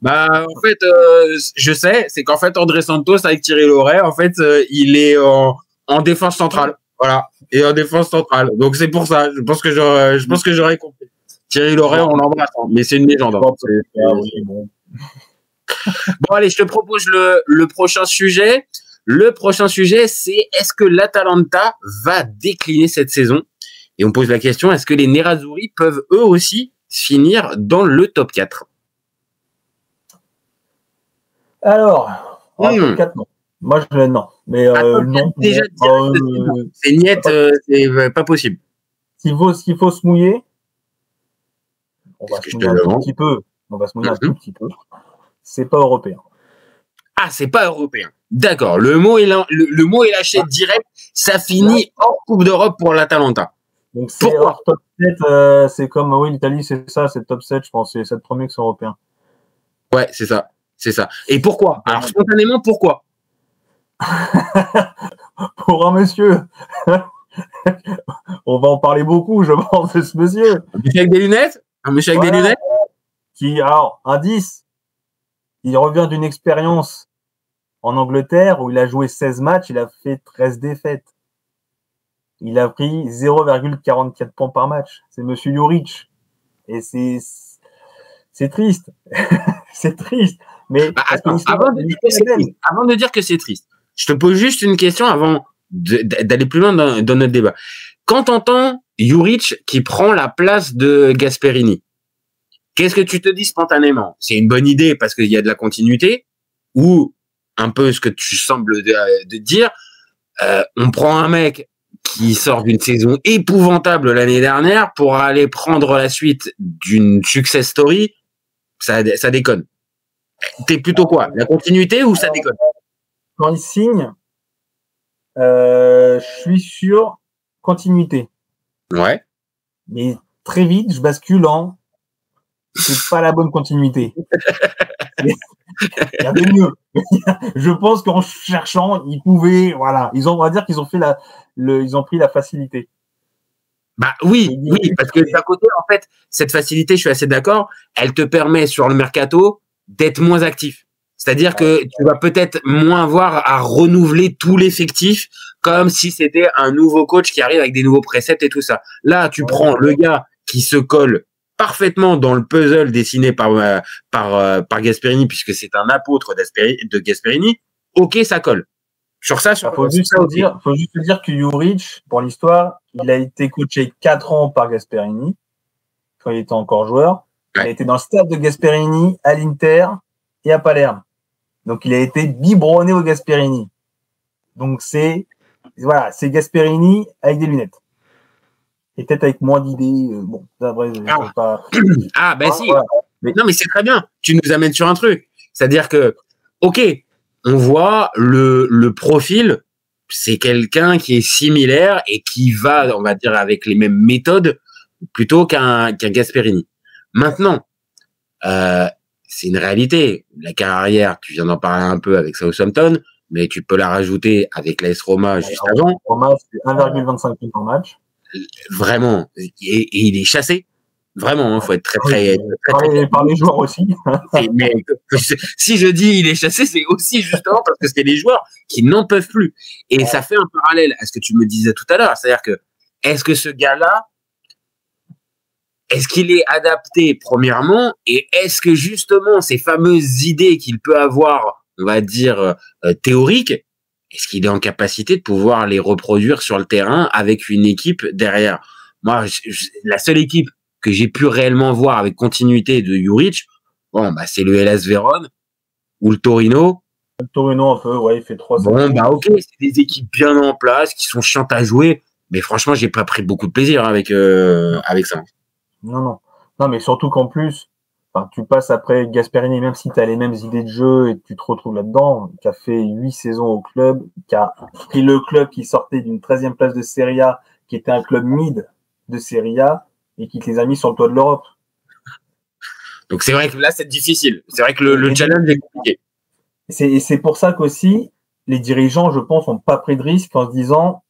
Bah, en fait, je sais, c'est qu'en fait, André Santos avec Thierry Laurey, en fait, il est en défense centrale. Voilà. Et en défense centrale. Donc, c'est pour ça. Je pense que j'aurais compris. Thierry Laurey, on l'embrasse, hein, mais c'est une légende. Bon, allez, je te propose le prochain sujet. Le prochain sujet, c'est est-ce que l'Atalanta va décliner cette saison? Et on pose la question, est-ce que les Nerazzurri peuvent eux aussi finir dans le top 4? Alors, top 4, non. Moi, non. Mais non. Déjà, c'est niet, c'est pas possible. S'il faut se mouiller, on va se mouiller un tout petit peu. On va se mouiller un tout petit peu. C'est pas européen. Ah, c'est pas européen. D'accord. Le mot est lâché direct. Ça finit hors Coupe d'Europe pour l'Atalanta. Donc, c'est hors top 7. C'est comme, oui, l'Italie, c'est ça, c'est top 7, je pense. C'est 7 premiers qui sont européens. Ouais, c'est ça. C'est ça. Et pourquoi? Alors, spontanément, pourquoi? Pour un monsieur. On va en parler beaucoup, je pense, de ce monsieur. Un monsieur avec des lunettes? Un monsieur avec des lunettes? Alors, indice, il revient d'une expérience en Angleterre où il a joué 16 matchs, il a fait 13 défaites. Il a pris 0,44 points par match. C'est monsieur Juric. Et c'est triste. C'est triste. Mais attends, avant de dire que c'est triste, je te pose juste une question avant d'aller plus loin dans notre débat. Quand t'entends Juric qui prend la place de Gasperini, qu'est-ce que tu te dis spontanément? C'est une bonne idée parce qu'il y a de la continuité, ou un peu ce que tu sembles de dire, on prend un mec qui sort d'une saison épouvantable l'année dernière pour aller prendre la suite d'une success story, ça déconne. T'es plutôt quoi? La continuité ou ça déconne? Quand il signe, je suis sur continuité. Ouais. Mais très vite, je bascule en c'est pas la bonne continuité. Il y avait mieux. Je pense qu'en cherchant, ils pouvaient, voilà, on va dire qu'ils ont fait ils ont pris la facilité. Bah oui, parce que d'un côté, en fait, cette facilité, je suis assez d'accord, elle te permet sur le mercato d'être moins actif. C'est-à-dire que tu vas peut-être moins avoir à renouveler tout l'effectif comme si c'était un nouveau coach qui arrive avec des nouveaux préceptes et tout ça. Là, tu prends le gars qui se colle parfaitement dans le puzzle dessiné par Gasperini, puisque c'est un apôtre de Gasperini. Ok, ça colle. Sur ça, faut juste dire que Juric, pour l'histoire, il a été coaché 4 ans par Gasperini quand il était encore joueur. Il a été dans le stade de Gasperini à l'Inter et à Palerme. Donc, il a été biberonné au Gasperini. Donc, c'est Gasperini avec des lunettes. Et peut-être avec moins d'idées. Bon, après, pas. Ah, ben si. Voilà. Non, mais c'est très bien. Tu nous amènes sur un truc. C'est-à-dire que, ok, on voit le profil, c'est quelqu'un qui est similaire et qui va, on va dire, avec les mêmes méthodes plutôt qu'un Gasperini. Maintenant, c'est une réalité. La carrière, tu viens d'en parler un peu avec Southampton, mais tu peux la rajouter avec l'AS Roma juste avant. Roma, c'est 1,25 points par match. Vraiment. Et il est chassé. Vraiment, faut être très par les joueurs aussi. Mais si je dis il est chassé, c'est aussi justement parce que c'est les joueurs qui n'en peuvent plus. Et ça fait un parallèle à ce que tu me disais tout à l'heure. C'est-à-dire que, est-ce que ce gars-là, est-ce qu'il est adapté, premièrement, et est-ce que justement ces fameuses idées qu'il peut avoir, on va dire, théoriques, est-ce qu'il est en capacité de pouvoir les reproduire sur le terrain avec une équipe derrière? Moi, la seule équipe que j'ai pu réellement voir avec continuité de Juric, bon, bah, c'est le Hellas Vérone ou le Torino. Le Torino, un peu, ouais, il fait 3. Bon, bah, ok, c'est des équipes bien en place, qui sont chiantes à jouer, mais franchement, j'ai pas pris beaucoup de plaisir avec ça. Non, mais surtout qu'en plus, tu passes après Gasperini, même si tu as les mêmes idées de jeu et que tu te retrouves là-dedans, qui a fait 8 saisons au club, qui a pris le club qui sortait d'une 13e place de Serie A, qui était un club mid de Serie A, et qui te les a mis sur le toit de l'Europe. Donc c'est vrai que là, c'est difficile. C'est vrai que le challenge est compliqué. Et c'est pour ça qu'aussi, les dirigeants, je pense, n'ont pas pris de risque en se disant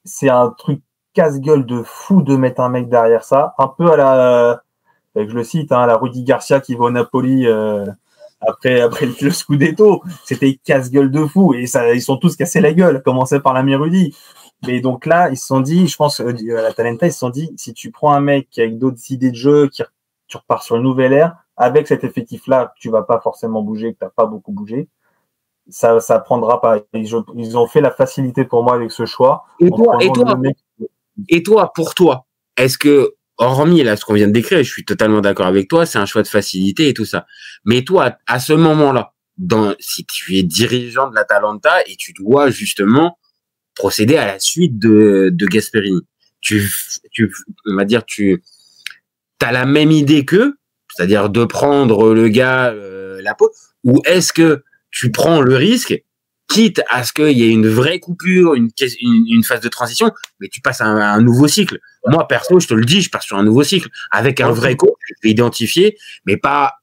c'est un truc casse-gueule de fou de mettre un mec derrière ça, un peu à la, je le cite, à la Rudy Garcia qui va au Napoli après le Scudetto, c'était casse-gueule de fou et ça, ils sont tous cassés la gueule, à commencer par l'ami Rudy. Mais donc là, ils se sont dit, je pense, à la Talenta, ils se sont dit, si tu prends un mec avec d'autres idées de jeu, tu repars sur une nouvelle ère, avec cet effectif-là, tu vas pas forcément bouger, que t'as pas beaucoup bougé, ça prendra pas. Ils ont fait la facilité pour moi avec ce choix. Et toi, pour toi, est-ce que, hormis là ce qu'on vient de décrire, je suis totalement d'accord avec toi, c'est un choix de facilité et tout ça. Mais toi, à ce moment-là, si tu es dirigeant de l'Atalanta et tu dois justement procéder à la suite de Gasperini, on va dire, t'as la même idée qu'eux, c'est-à-dire de prendre le gars la peau, ou est-ce que tu prends le risque, quitte à ce qu'il y ait une vraie coupure, une phase de transition, mais tu passes à un nouveau cycle. Moi, perso, je te le dis, je pars sur un nouveau cycle, avec un vrai coach, je vais identifier, mais pas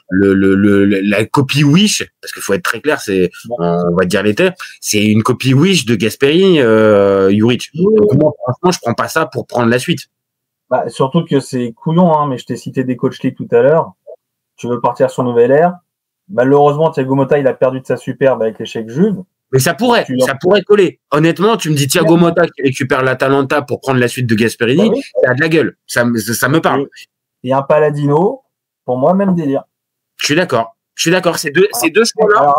la copie Wish, parce qu'il faut être très clair, on va dire les termes, c'est une copie Wish de Gasperini, Juric. Donc moi, franchement, je prends pas ça pour prendre la suite. Bah, surtout que c'est couillon, hein, mais je t'ai cité des coachs clés tout à l'heure. Tu veux partir sur nouvelle ère. Malheureusement, Thiago Motta, il a perdu de sa superbe avec l'échec Juve. Mais ça pourrait coller. Honnêtement, tu me dis Thiago Motta qui récupère l'Atalanta pour prendre la suite de Gasperini, ça a de la gueule. Ça me parle. Et un Paladino, pour moi, même délire. Je suis d'accord. Ces deux choix-là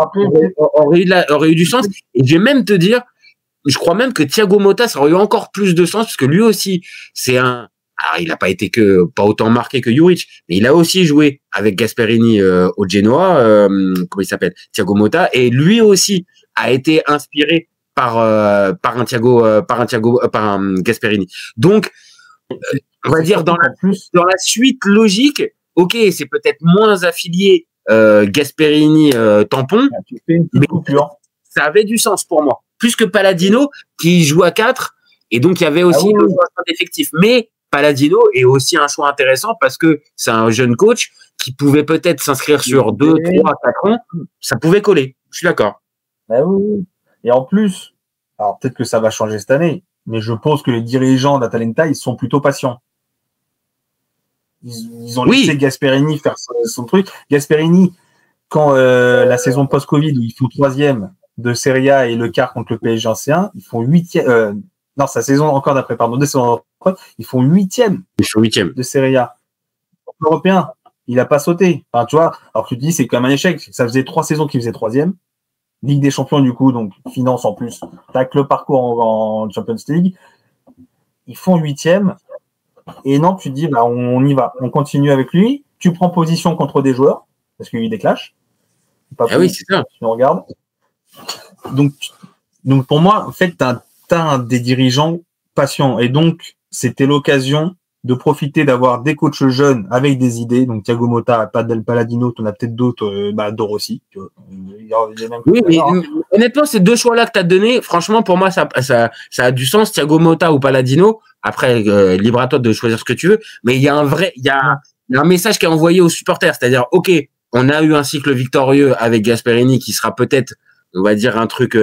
auraient eu du sens. Et je vais même te dire, je crois même que Thiago Motta, ça aurait eu encore plus de sens parce que lui aussi, alors, il n'a pas été pas autant marqué que Juric, mais il a aussi joué avec Gasperini au Genoa, comment il s'appelle, Thiago Motta, et lui aussi a été inspiré par un Gasperini. Donc, on va dire dans la suite logique, ok, c'est peut-être moins affilié Gasperini tampon, mais ça avait du sens pour moi, plus que Paladino qui joue à 4, et donc il y avait aussi le choix d'effectif, mais Paladino est aussi un choix intéressant parce que c'est un jeune coach qui pouvait peut-être s'inscrire sur 2, 3, 4 ans. Ça pouvait coller. Je suis d'accord. Ben oui. Et en plus, alors peut-être que ça va changer cette année, mais je pense que les dirigeants d'Atalanta, ils sont plutôt patients. Ils ont laissé Gasperini faire son truc. Gasperini, quand la saison post-Covid où ils font 3e de Serie A et le quart contre le PSG ancien, ils font 8e. Non, sa saison encore d'après, pardon, ils font 8e. Ils font 8e de Serie A. Européen, il a pas sauté. Enfin, tu vois, alors tu te dis, c'est quand même un échec. Ça faisait 3 saisons qu'il faisait 3e. Ligue des Champions, du coup, donc finance en plus. Tac, le parcours en Champions League. Ils font 8e. Et non, tu te dis, bah, on y va. On continue avec lui. Tu prends position contre des joueurs, parce qu'il y a eu des clashs. Oui, c'est ça. Tu regardes. Donc, pour moi, en fait, t'as des dirigeants patients. Et donc, c'était l'occasion de profiter d'avoir des coachs jeunes avec des idées. Donc, Thiago Motta, Paladino, t'en as peut-être d'autres, Dorossi. Oui, mais honnêtement, ces deux choix-là que tu as donnés, franchement, pour moi, ça a du sens. Thiago Motta ou Paladino. Après, libre à toi de choisir ce que tu veux. Mais il y a un message qui est envoyé aux supporters. C'est-à-dire, OK, on a eu un cycle victorieux avec Gasperini qui sera peut-être, on va dire, un truc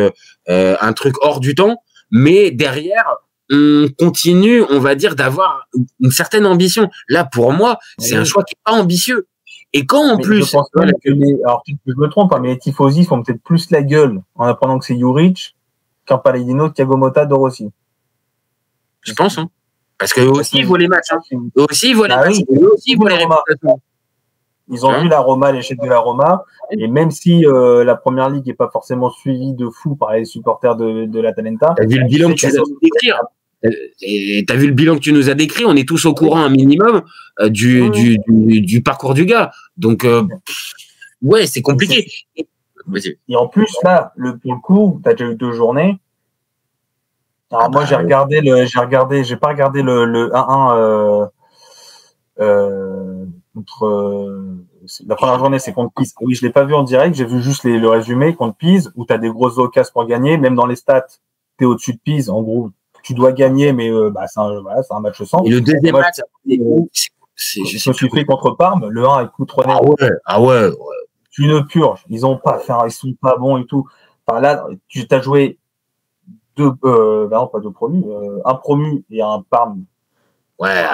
hors du temps. Mais derrière, on continue, on va dire, d'avoir une certaine ambition. Là, pour moi, c'est un choix qui n'est pas ambitieux. Et quand en plus... Je pense que alors, je me trompe, mais les tifosi font peut-être plus la gueule en apprenant que c'est Juric qu'un Paladino, Thiago Motta, Dorossi. Je pense, hein. Parce qu'eux aussi, ils voient les matchs. Eux aussi, ils voient les matchs. Eux aussi, ils voient les réputations. Ils ont vu la Roma, l'échec de la Roma. Et même si la première ligue n'est pas forcément suivie de fou par les supporters de l'Atalanta. T'as vu le bilan que tu nous as décrit. T'as vu le bilan que tu nous as décrit. On est tous au courant un minimum du parcours du gars. Donc, ouais, c'est compliqué. Et en plus, là, pour le coup, t'as déjà eu 2 journées. Alors moi, j'ai pas regardé le 1-1 contre la première journée, c'est contre Pise. Oui, je l'ai pas vu en direct, j'ai vu juste le résumé contre Pise où tu as des grosses occasions pour gagner, même dans les stats, tu es au-dessus de Pise, en gros, tu dois gagner mais c'est un match sans. Et le deuxième match, je me suis fait contre Parme, le 1 avec coup de René. Ah ouais. une purge. Ils sont pas bons et tout. Enfin, là, tu as joué non, pas deux promus, un promu et un parm. Ouais,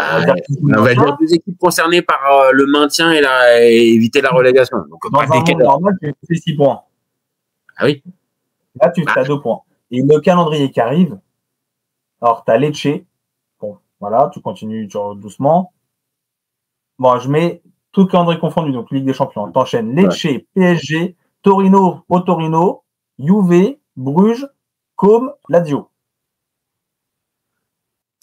on va dire 2 équipes concernées par le maintien et éviter la relégation. Donc, dans un monde normal, tu fais 6 points. Ah oui. Là, tu as 2 points. Et le calendrier qui arrive, alors tu as Lecce. Bon, voilà, tu continues doucement. Bon, je mets tout calendrier confondu, donc Ligue des Champions. T'enchaînes Lecce, PSG, Torino, Juve, Bruges, Côme, Lazio.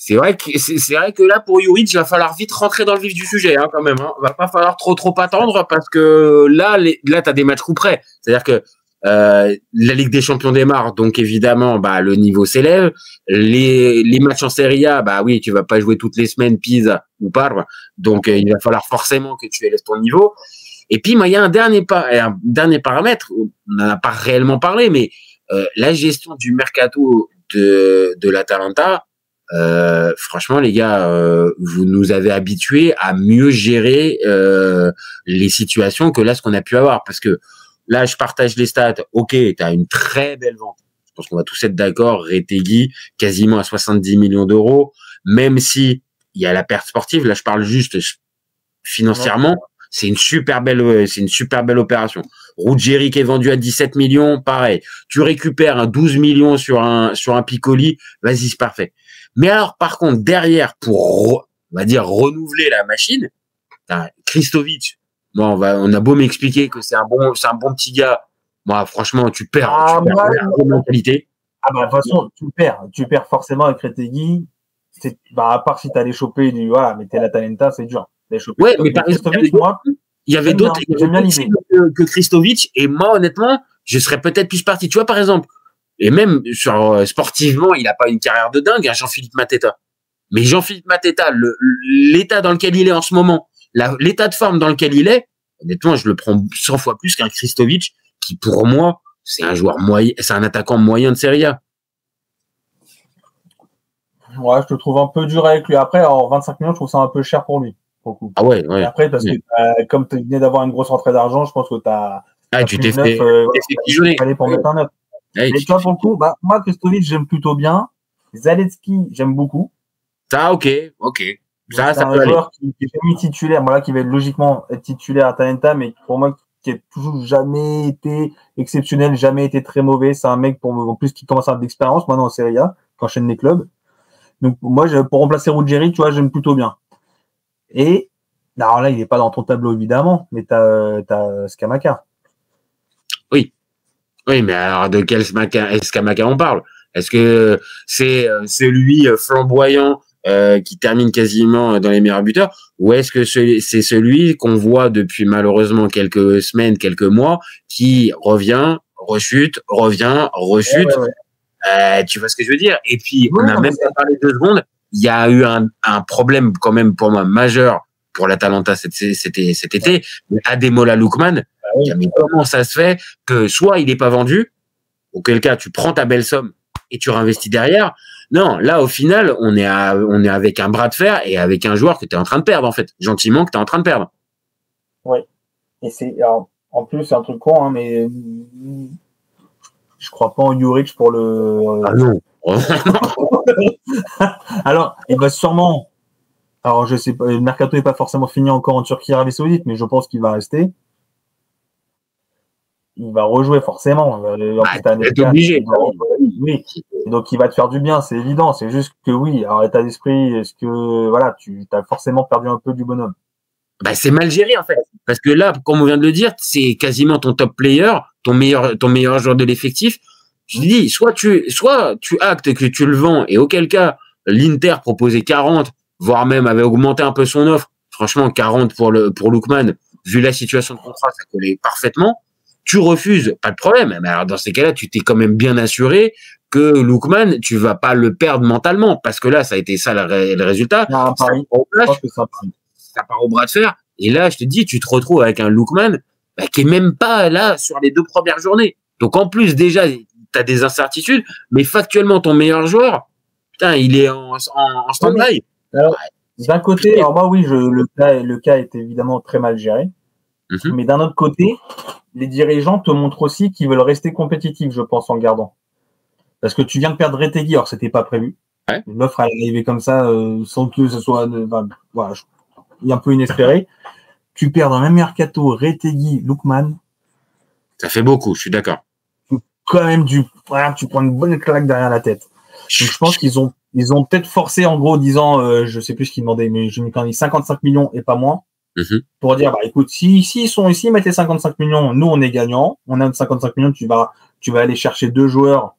C'est vrai que là, pour Juric, il va falloir vite rentrer dans le vif du sujet, hein, quand même. Hein. Va pas falloir trop attendre parce que là, tu as des matchs coup près. C'est-à-dire que la Ligue des Champions démarre, donc évidemment, le niveau s'élève. Les matchs en Serie A, oui, tu vas pas jouer toutes les semaines Pisa ou Parma, donc il va falloir forcément que tu élèves ton niveau. Et puis, il y a un dernier paramètre, on n'en a pas réellement parlé, mais la gestion du mercato de l'Atalanta. Franchement, les gars, vous nous avez habitués à mieux gérer les situations que là, ce qu'on a pu avoir. Parce que là, je partage les stats. Ok, tu as une très belle vente. Je pense qu'on va tous être d'accord. Retegui, quasiment à 70 millions d'euros. Même si il y a la perte sportive, là, je parle juste financièrement. C'est une super belle opération. Ruggeri qui est vendu à 17 millions, pareil. Tu récupères un 12 millions sur un Piccoli, vas-y, c'est parfait. Mais alors, par contre, derrière, pour, on va dire, renouveler la machine, Kristovic, bon, on a beau m'expliquer que c'est un bon petit gars. Moi, franchement, tu perds la mentalité. De toute façon, tu perds forcément avec Retegui. À part si tu allais choper mais t'es la Talenta, c'est dur. Ouais, mais par exemple, il y avait d'autres que Kristovic, et moi, honnêtement, je serais peut-être plus parti. Tu vois, par exemple, et même sportivement, il n'a pas une carrière de dingue, Jean-Philippe Mateta. Mais Jean-Philippe Mateta, l'état dans lequel il est en ce moment, l'état de forme dans lequel il est, honnêtement, je le prends 100 fois plus qu'un Kristovic, qui pour moi, c'est un joueur moyen, c'est un attaquant moyen de Serie A. Ouais, je te trouve un peu dur avec lui. Après, en 25 millions, je trouve ça un peu cher pour lui. Beaucoup. Ah ouais. Et après, parce que comme tu venais d'avoir une grosse rentrée d'argent, je pense que tu as. Tu t'es fait pigeonner. Il fallait pour mettre un neuf. Mais toi, pour le coup, moi, Kristovic, j'aime plutôt bien. Zalewski, j'aime beaucoup. Ça, ok. Ça c'est un joueur qui est jamais titulaire, qui va logiquement être titulaire à Talenta, mais pour moi, qui a toujours jamais été exceptionnel, jamais été très mauvais. C'est un mec, en plus, qui commence à avoir de l'expérience maintenant en Serie A, qui enchaîne les clubs. Donc, moi, pour remplacer Ruggeri, tu vois, j'aime plutôt bien. Et, alors là, il n'est pas dans ton tableau, évidemment, mais t'as Scamacca. Oui, mais alors de quel Scamacca on parle? Est-ce que c'est celui flamboyant qui termine quasiment dans les meilleurs buteurs, ou est-ce que c'est celui qu'on voit depuis malheureusement quelques semaines, quelques mois, qui revient, rechute? Ouais. Tu vois ce que je veux dire? Et puis, on n'a même pas parlé 2 secondes. Il y a eu un problème quand même pour moi majeur pour l'Atalanta cet été, mais Ademola Lookman. Mais comment ça se fait que soit il n'est pas vendu, auquel cas tu prends ta belle somme et tu réinvestis derrière? Non, là au final, on est avec un bras de fer et avec un joueur que tu es en train de perdre en fait, gentiment que tu es en train de perdre. Oui. Et en plus c'est un truc con, mais je crois pas en Juric pour le. Ah non. Alors, il va sûrement. Alors, je sais pas, le mercato n'est pas forcément fini encore en Turquie, Arabie Saoudite, mais je pense qu'il va rester. Il va rejouer forcément. T'es obligé. Oui. Et donc, il va te faire du bien, c'est évident. C'est juste que oui, alors état d'esprit, est-ce que tu as forcément perdu un peu du bonhomme? C'est mal géré en fait. Parce que là, comme on vient de le dire, c'est quasiment ton top player, ton meilleur joueur de l'effectif. Je dis, soit tu actes que tu le vends, et auquel cas, l'Inter proposait 40, voire même avait augmenté un peu son offre. Franchement, 40 pour Lookman, vu la situation de contrat, ça collait parfaitement. Tu refuses, pas de problème. Mais alors, dans ces cas-là, tu t'es quand même bien assuré que Lookman, tu vas pas le perdre mentalement, parce que là, ça a été ça le résultat. Ça part au bras de fer. Et là, je te dis, tu te retrouves avec un Lookman qui est même pas là sur les 2 premières journées. Donc, en plus, déjà, tu as des incertitudes, mais factuellement, ton meilleur joueur, putain, il est en stand-by. Alors, d'un côté, alors moi, oui, le cas est évidemment très mal géré. Mais d'un autre côté, les dirigeants te montrent aussi qu'ils veulent rester compétitifs, je pense, en le gardant. Parce que tu viens de perdre Retegui, alors c'était pas prévu. Ouais. L'offre est arrivée comme ça, sans que ce soit, voilà, un peu inespéré. Tu perds dans le même mercato Retegui, Lookman. Ça fait beaucoup, je suis d'accord. Quand même voilà, tu prends une bonne claque derrière la tête. Donc je pense qu'ils ont peut-être forcé en gros, disant, je sais plus ce qu'ils demandaient, mais je me dis 55 millions et pas moins. Pour dire, bah écoute, si ils sont ici, mettez 55 millions, nous on est gagnant, on a 55 millions, tu vas aller chercher 2 joueurs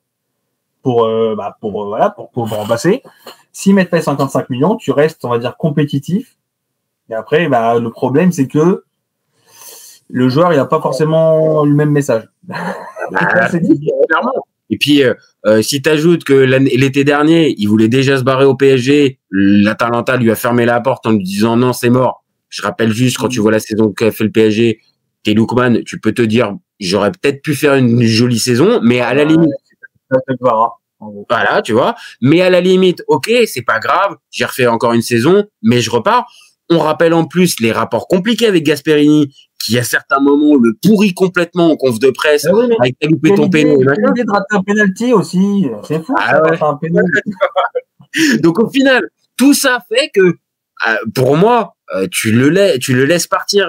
pour remplacer. S'ils mettent pas 55 millions, tu restes, on va dire, compétitif. Et après, bah, le problème, c'est que le joueur, il n'a pas forcément le même message. Clairement. Et puis, si tu ajoutes que l'été dernier, il voulait déjà se barrer au PSG, l'Atalanta lui a fermé la porte en lui disant non, c'est mort. Je rappelle juste, quand tu vois la saison qu'a fait le PSG, t'es Lookman, tu peux te dire, j'aurais peut-être pu faire une jolie saison, mais à la limite, voilà, tu vois. Mais à la limite, ok, c'est pas grave, j'ai refait encore une saison, mais je repars. On rappelle en plus les rapports compliqués avec Gasperini, qui à certains moments le pourrit complètement en conf de presse, avec t'as loupé ton péno. L'idée de rater un penalty aussi, c'est fou, ça, ouais. un penalty. Donc au final, tout ça fait que, pour moi, tu le laisses partir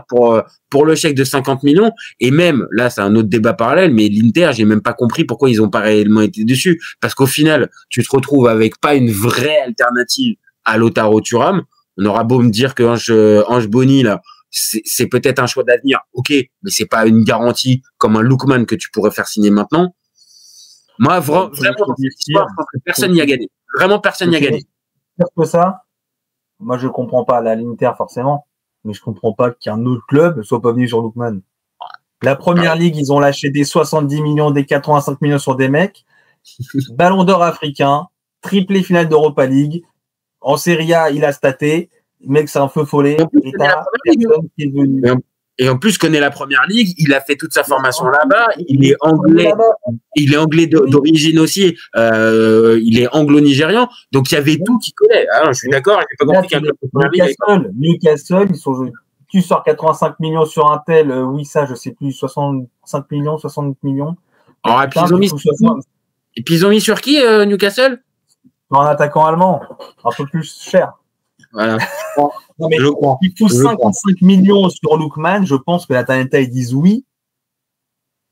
pour le chèque de 50 millions. Et même, là, c'est un autre débat parallèle, mais l'Inter, j'ai même pas compris pourquoi ils ont pas réellement été dessus. Parce qu'au final, tu te retrouves avec pas une vraie alternative à Lautaro Thuram. On aura beau me dire que Ange Boni, là, c'est peut-être un choix d'avenir. Ok, mais c'est pas une garantie comme un Lookman que tu pourrais faire signer maintenant. Moi, vraiment, dans cette histoire, je pense que personne n'y a gagné. Vraiment, personne n'y a gagné. Que ça, moi, je comprends pas l'Inter forcément, mais je comprends pas qu'un autre club soit pas venu sur Lookman. La première ligue, ils ont lâché des 70 millions, des 85 millions sur des mecs. Ballon d'or africain, triplé finale d'Europa League. En Serie A, il a staté. Le mec, c'est un feu follet. Et t'as personne qui est venu. Et en plus, connaît la première ligue, il a fait toute sa formation là-bas, il est anglais d'origine aussi, il est anglo-nigérian, donc il y avait tout qui collait. Ah, je suis d'accord, j'ai pas compris qu'un club de première ligue. Newcastle, ils sont, tu sors 85 millions sur un tel, oui, ça, je sais plus, 65 millions, 60 millions. Alors, et puis ils ont mis sur qui, Newcastle? Un attaquant allemand, un peu plus cher. Voilà. Non, mais il faut 55 millions sur Lookman, je pense que la Atalanta, ils disent oui.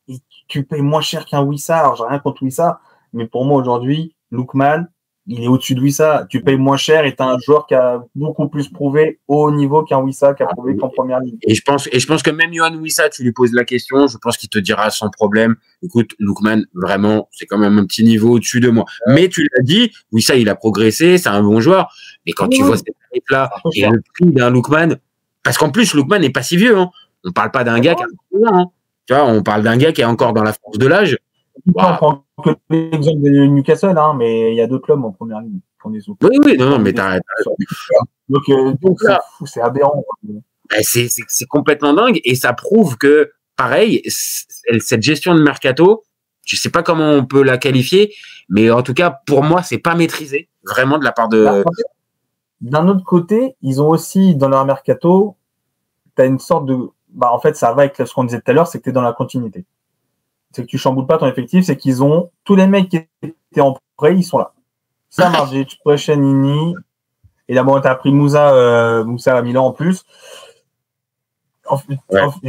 Et tu payes moins cher qu'un Wissa. Alors, j'ai rien contre Wissa, mais pour moi, aujourd'hui, Lookman, il est au-dessus de Wissa. Tu payes moins cher et tu as un joueur qui a beaucoup plus prouvé au haut niveau qu'un Wissa qui a prouvé qu'en première ligue. Et je pense que même Yohan Wissa, tu lui poses la question, je pense qu'il te dira sans problème, écoute, Lookman, vraiment, c'est quand même un petit niveau au-dessus de moi. Ouais. Mais tu l'as dit, Wissa, il a progressé, c'est un bon joueur. Mais quand tu vois cette équipe-là et le prix d'un Lookman, parce qu'en plus, Lookman n'est pas si vieux, hein. On parle pas d'un gars qui a 30 ans, hein. Tu vois, on parle d'un gars qui est encore dans la force de l'âge. On prend que l'exemple de Newcastle, hein, mais il y a d'autres clubs en première ligne. Oui, non, mais t'as. Donc là, c'est aberrant. C'est complètement dingue et ça prouve que, pareil, cette gestion de mercato, je sais pas comment on peut la qualifier, mais en tout cas, pour moi, c'est pas maîtrisé, vraiment, de la part de. D'un autre côté, ils ont aussi, dans leur mercato, t'as une sorte de. Bah, en fait, ça va avec ce qu'on disait tout à l'heure, c'est que t'es dans la continuité. C'est que tu chamboules pas ton effectif, c'est qu'ils ont tous les mecs qui étaient en prêt, ils sont là. Ça marche, Prescianini, et là, bon, t'as pris Moussa à Milan en plus.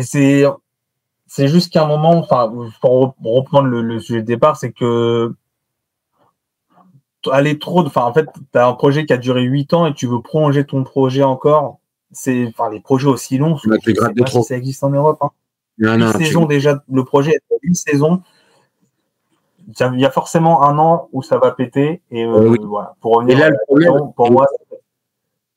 C'est juste qu'à un moment, enfin, pour reprendre le sujet de départ, c'est que aller trop, enfin, en fait, t'as un projet qui a duré 8 ans et tu veux prolonger ton projet encore. Enfin, les projets aussi longs, je sais pas si ça existe en Europe, hein. 8 saisons déjà, le projet est 8 saisons. Il y a forcément un an où ça va péter et voilà. Pour revenir et là, pour moi.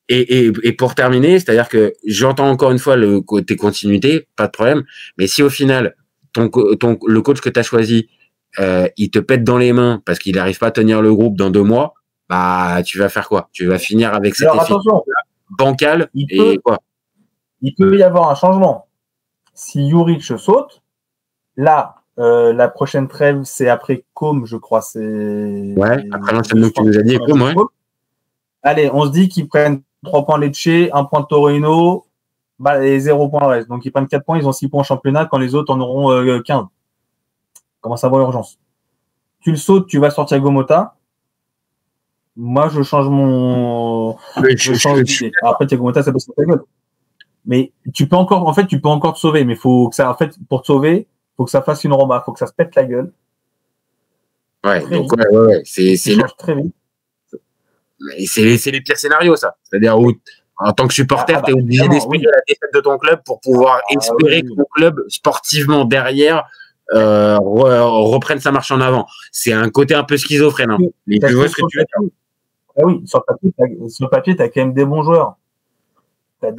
Et pour terminer, c'est-à-dire que j'entends encore une fois le côté continuité, pas de problème. Mais si au final le coach que tu as choisi, il te pète dans les mains parce qu'il n'arrive pas à tenir le groupe dans 2 mois, bah tu vas faire quoi? Tu vas finir avec cet effet bancal quoi? Il peut y avoir un changement. Si Juric saute, là. La prochaine trêve, c'est après Com, je crois. Ouais, après l'enchaînement que tu nous as dit, Com, ouais. Allez, on se dit qu'ils prennent 3 points Lecce, 1 point Torino. et 0 points le reste. Donc, ils prennent 4 points, ils ont 6 points en championnat quand les autres en auront 15. Comment ça va urgence? Tu le sautes, tu vas sur Thiago Motta. Moi, je change je change d'idée. Après, Thiago Motta, ça peut se faire la gueule. Mais tu peux encore te sauver. Mais faut que ça, en fait, pour te sauver, faut que ça fasse une remarque, faut que ça se pète la gueule. Ouais, donc, ouais. C'est très vite. C'est les pires scénarios, ça. C'est-à-dire où, en tant que supporter, tu es obligé d'espérer la défaite de ton club pour pouvoir espérer que ton club, sportivement derrière, reprenne sa marche en avant. C'est un côté un peu schizophrène. Hein. Mais tu vois ce que tu veux dire. Ah oui, sur le papier, tu as quand même des bons joueurs. Là,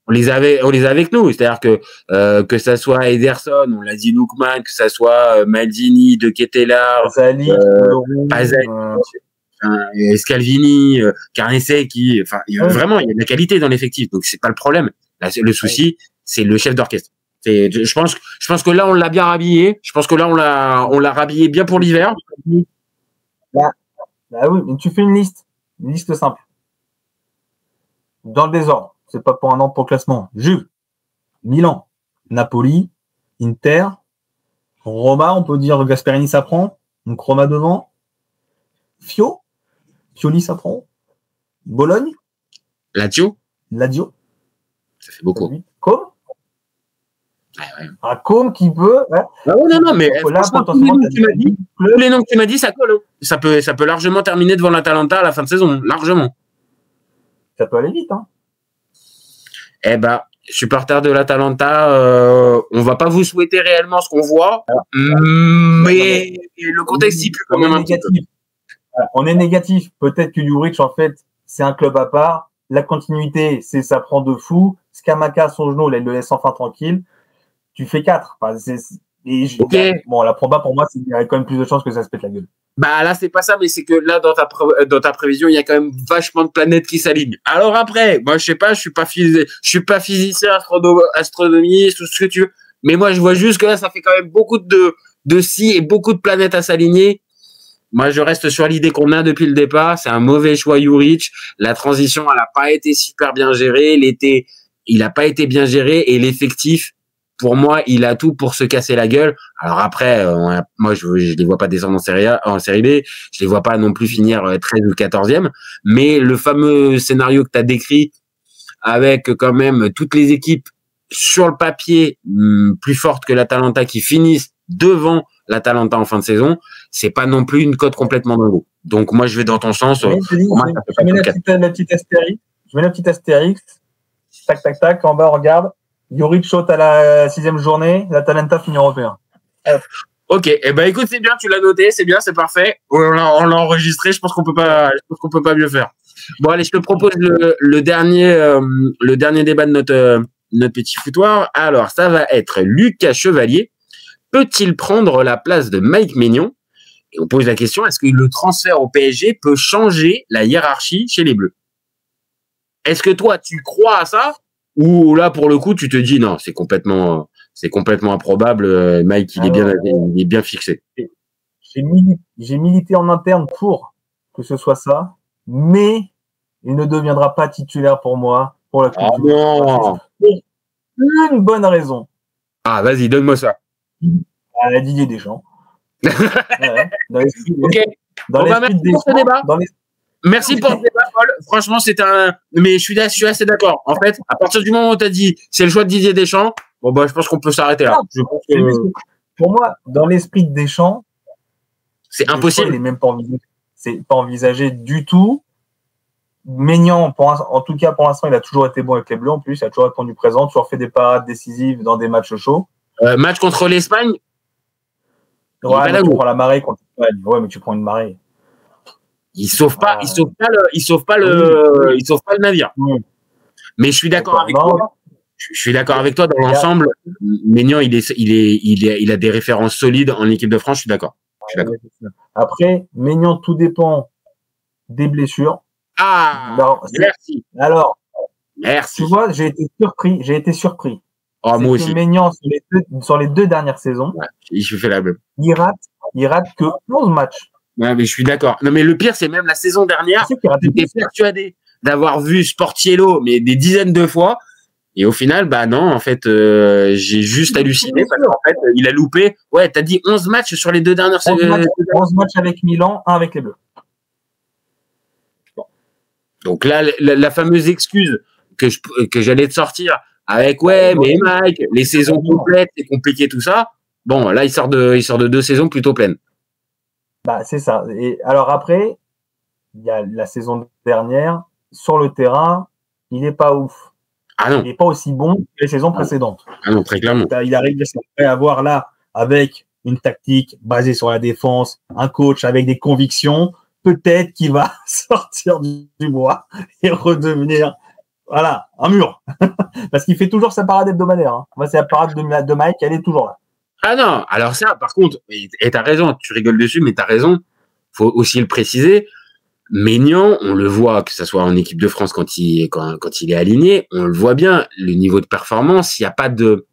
on les avait avec nous. C'est-à-dire que ça soit Ederson, on l'a dit Lookman, que ça soit Maldini, De Ketelaere, Scalvini, Carnecet, vraiment, il y a de la qualité dans l'effectif. Donc, c'est pas le problème. Là, le souci, c'est le chef d'orchestre. Je pense que là, on l'a bien rhabillé. Je pense que là, on l'a rhabillé bien pour l'hiver. Bah oui, mais tu fais une liste simple. Dans le désordre. C'est pas pour un an pour le classement. Juve, Milan, Napoli, Inter, Roma, on peut dire Gasperini ça prend. Donc Roma devant. Fioli ça prend. Bologne. Lazio. Ça fait beaucoup. Com. Un Com qui peut. Ouais. Non, mais là, potentiellement, tous les noms que tu m'as dit, ça colle. Ça peut largement terminer devant l'Atalanta à la fin de saison. Largement. Ça peut aller vite, hein. Supporters de l'Atalanta, on va pas vous souhaiter réellement ce qu'on voit, mais le contexte y pue quand même un petit peu. On est négatif. Peut-être que Juric, en fait, c'est un club à part. La continuité, ça prend de fou. Scamacca, son genou, là, il le laisse enfin tranquille. Tu fais 4. Bon, la proba, pour moi, c'est qu'il y a quand même plus de chances que ça se pète la gueule. Là, c'est pas ça, mais c'est que là, dans ta prévision, il y a quand même vachement de planètes qui s'alignent. Alors après, moi, je sais pas, je suis pas physicien, astronomiste, tout ce que tu veux. Mais moi, je vois juste que là, ça fait quand même beaucoup de si et beaucoup de planètes à s'aligner. Moi, je reste sur l'idée qu'on a depuis le départ. C'est un mauvais choix, Juric. La transition, elle a pas été super bien gérée. L'été, il a pas été bien géré et l'effectif, pour moi, il a tout pour se casser la gueule. Alors après, moi, je les vois pas descendre en série B. Je les vois pas non plus finir 13 ou 14e. Mais le fameux scénario que tu as décrit, avec quand même toutes les équipes sur le papier plus fortes que l'Atalanta qui finissent devant l'Atalanta en fin de saison, c'est pas non plus une cote complètement dingue. Donc moi, je vais dans ton sens. Je mets la petite astérix. Tac, tac, tac. En bas, on regarde. Juric saute à la 6e journée, l'Atalanta finit européen. Ok, écoute, c'est bien, tu l'as noté, c'est bien, c'est parfait. On l'a enregistré, je pense qu'on peut pas mieux faire. Bon, allez, je te propose le dernier débat de notre petit foutoir. Alors, ça va être Lucas Chevalier. Peut-il prendre la place de Mike Maignan? Et on pose la question, est-ce que le transfert au PSG peut changer la hiérarchie chez les Bleus? Est-ce que toi, tu crois à ça? Ou là, pour le coup, tu te dis non, c'est complètement improbable. Mike, il est bien fixé. J'ai milité en interne pour que ce soit ça, mais il ne deviendra pas titulaire pour moi pour la Coupe du Monde. Une bonne raison. Ah, vas-y, donne-moi ça. Didier Deschamps. Dans l'esprit de débat. Merci pour ce débat, Paul. Franchement, mais je suis assez d'accord. En fait, à partir du moment où tu as dit c'est le choix de Didier Deschamps, je pense qu'on peut s'arrêter là. Pour moi, dans l'esprit de Deschamps, c'est impossible. Il n'est même pas envisagé. C'est pas envisagé du tout. Maignan, en tout cas, pour l'instant, il a toujours été bon avec les Bleus. En plus, il a toujours répondu présent, toujours fait des parades décisives dans des matchs chauds. Match contre l'Espagne. Ouais, mais tu prends la marée contre l'Espagne. Ouais, mais tu prends une marée. Il sauve pas le navire. Mais je suis d'accord avec toi. Je suis d'accord avec toi dans l'ensemble. Maignan, il a des références solides en équipe de France. Je suis d'accord. Après, Maignan, tout dépend des blessures. Merci. Alors, merci. Tu vois, j'ai été surpris. Oh, moi aussi. Maignan, sur les 2 dernières saisons, je fais la même. Il rate que 11 matchs. Ouais, mais je suis d'accord. Non, mais le pire, c'est même la saison dernière. J'étais persuadé d'avoir vu Sportiello, mais des dizaines de fois. Et au final, bah non, en fait, j'ai juste halluciné parce qu'en fait, il a loupé. Ouais, t'as dit 11 matchs sur les 2 dernières semaines. 11 matchs avec Milan, 1 avec les Bleus. Bon. Donc là, la fameuse excuse que j'allais te sortir avec ouais, mais Mike, les saisons complètes, c'est compliqué tout ça. Bon, là, il sort de 2 saisons plutôt pleines. Bah, c'est ça. Et alors après, il y a la saison dernière, sur le terrain, il n'est pas ouf. Ah non. Il n'est pas aussi bon que les saisons précédentes. Ah non, très clairement. Il arrive à avoir là, avec une tactique basée sur la défense, un coach avec des convictions, peut-être qu'il va sortir du bois et redevenir, voilà, un mur. Parce qu'il fait toujours sa parade hebdomadaire. Hein. Moi, c'est la parade de Mike, elle est toujours là. Ah non, alors ça, par contre, et t'as raison, tu rigoles dessus, mais t'as raison, faut aussi le préciser. Maignan, on le voit, que ce soit en équipe de France quand il est aligné, on le voit bien, le niveau de performance, il n'y a pas de,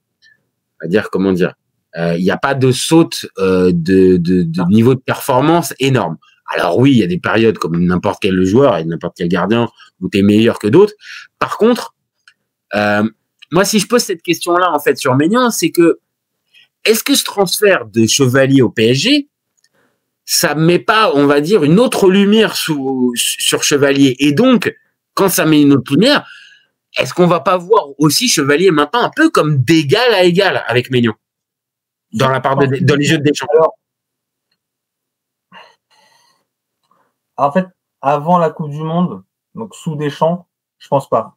on va dire, comment dire, il n'y a pas de saute de niveau de performance énorme. Alors oui, il y a des périodes comme n'importe quel joueur et n'importe quel gardien où tu es meilleur que d'autres. Par contre, moi, si je pose cette question-là, en fait, sur Maignan, c'est que est-ce que ce transfert de Chevalier au PSG, ça met pas, on va dire, une autre lumière sur Chevalier. Et donc, quand ça met une autre lumière, est-ce qu'on va pas voir aussi Chevalier maintenant un peu comme d'égal à égal avec Maignan dans les jeux de Deschamps? En fait, avant la Coupe du Monde, donc sous Deschamps, je pense pas.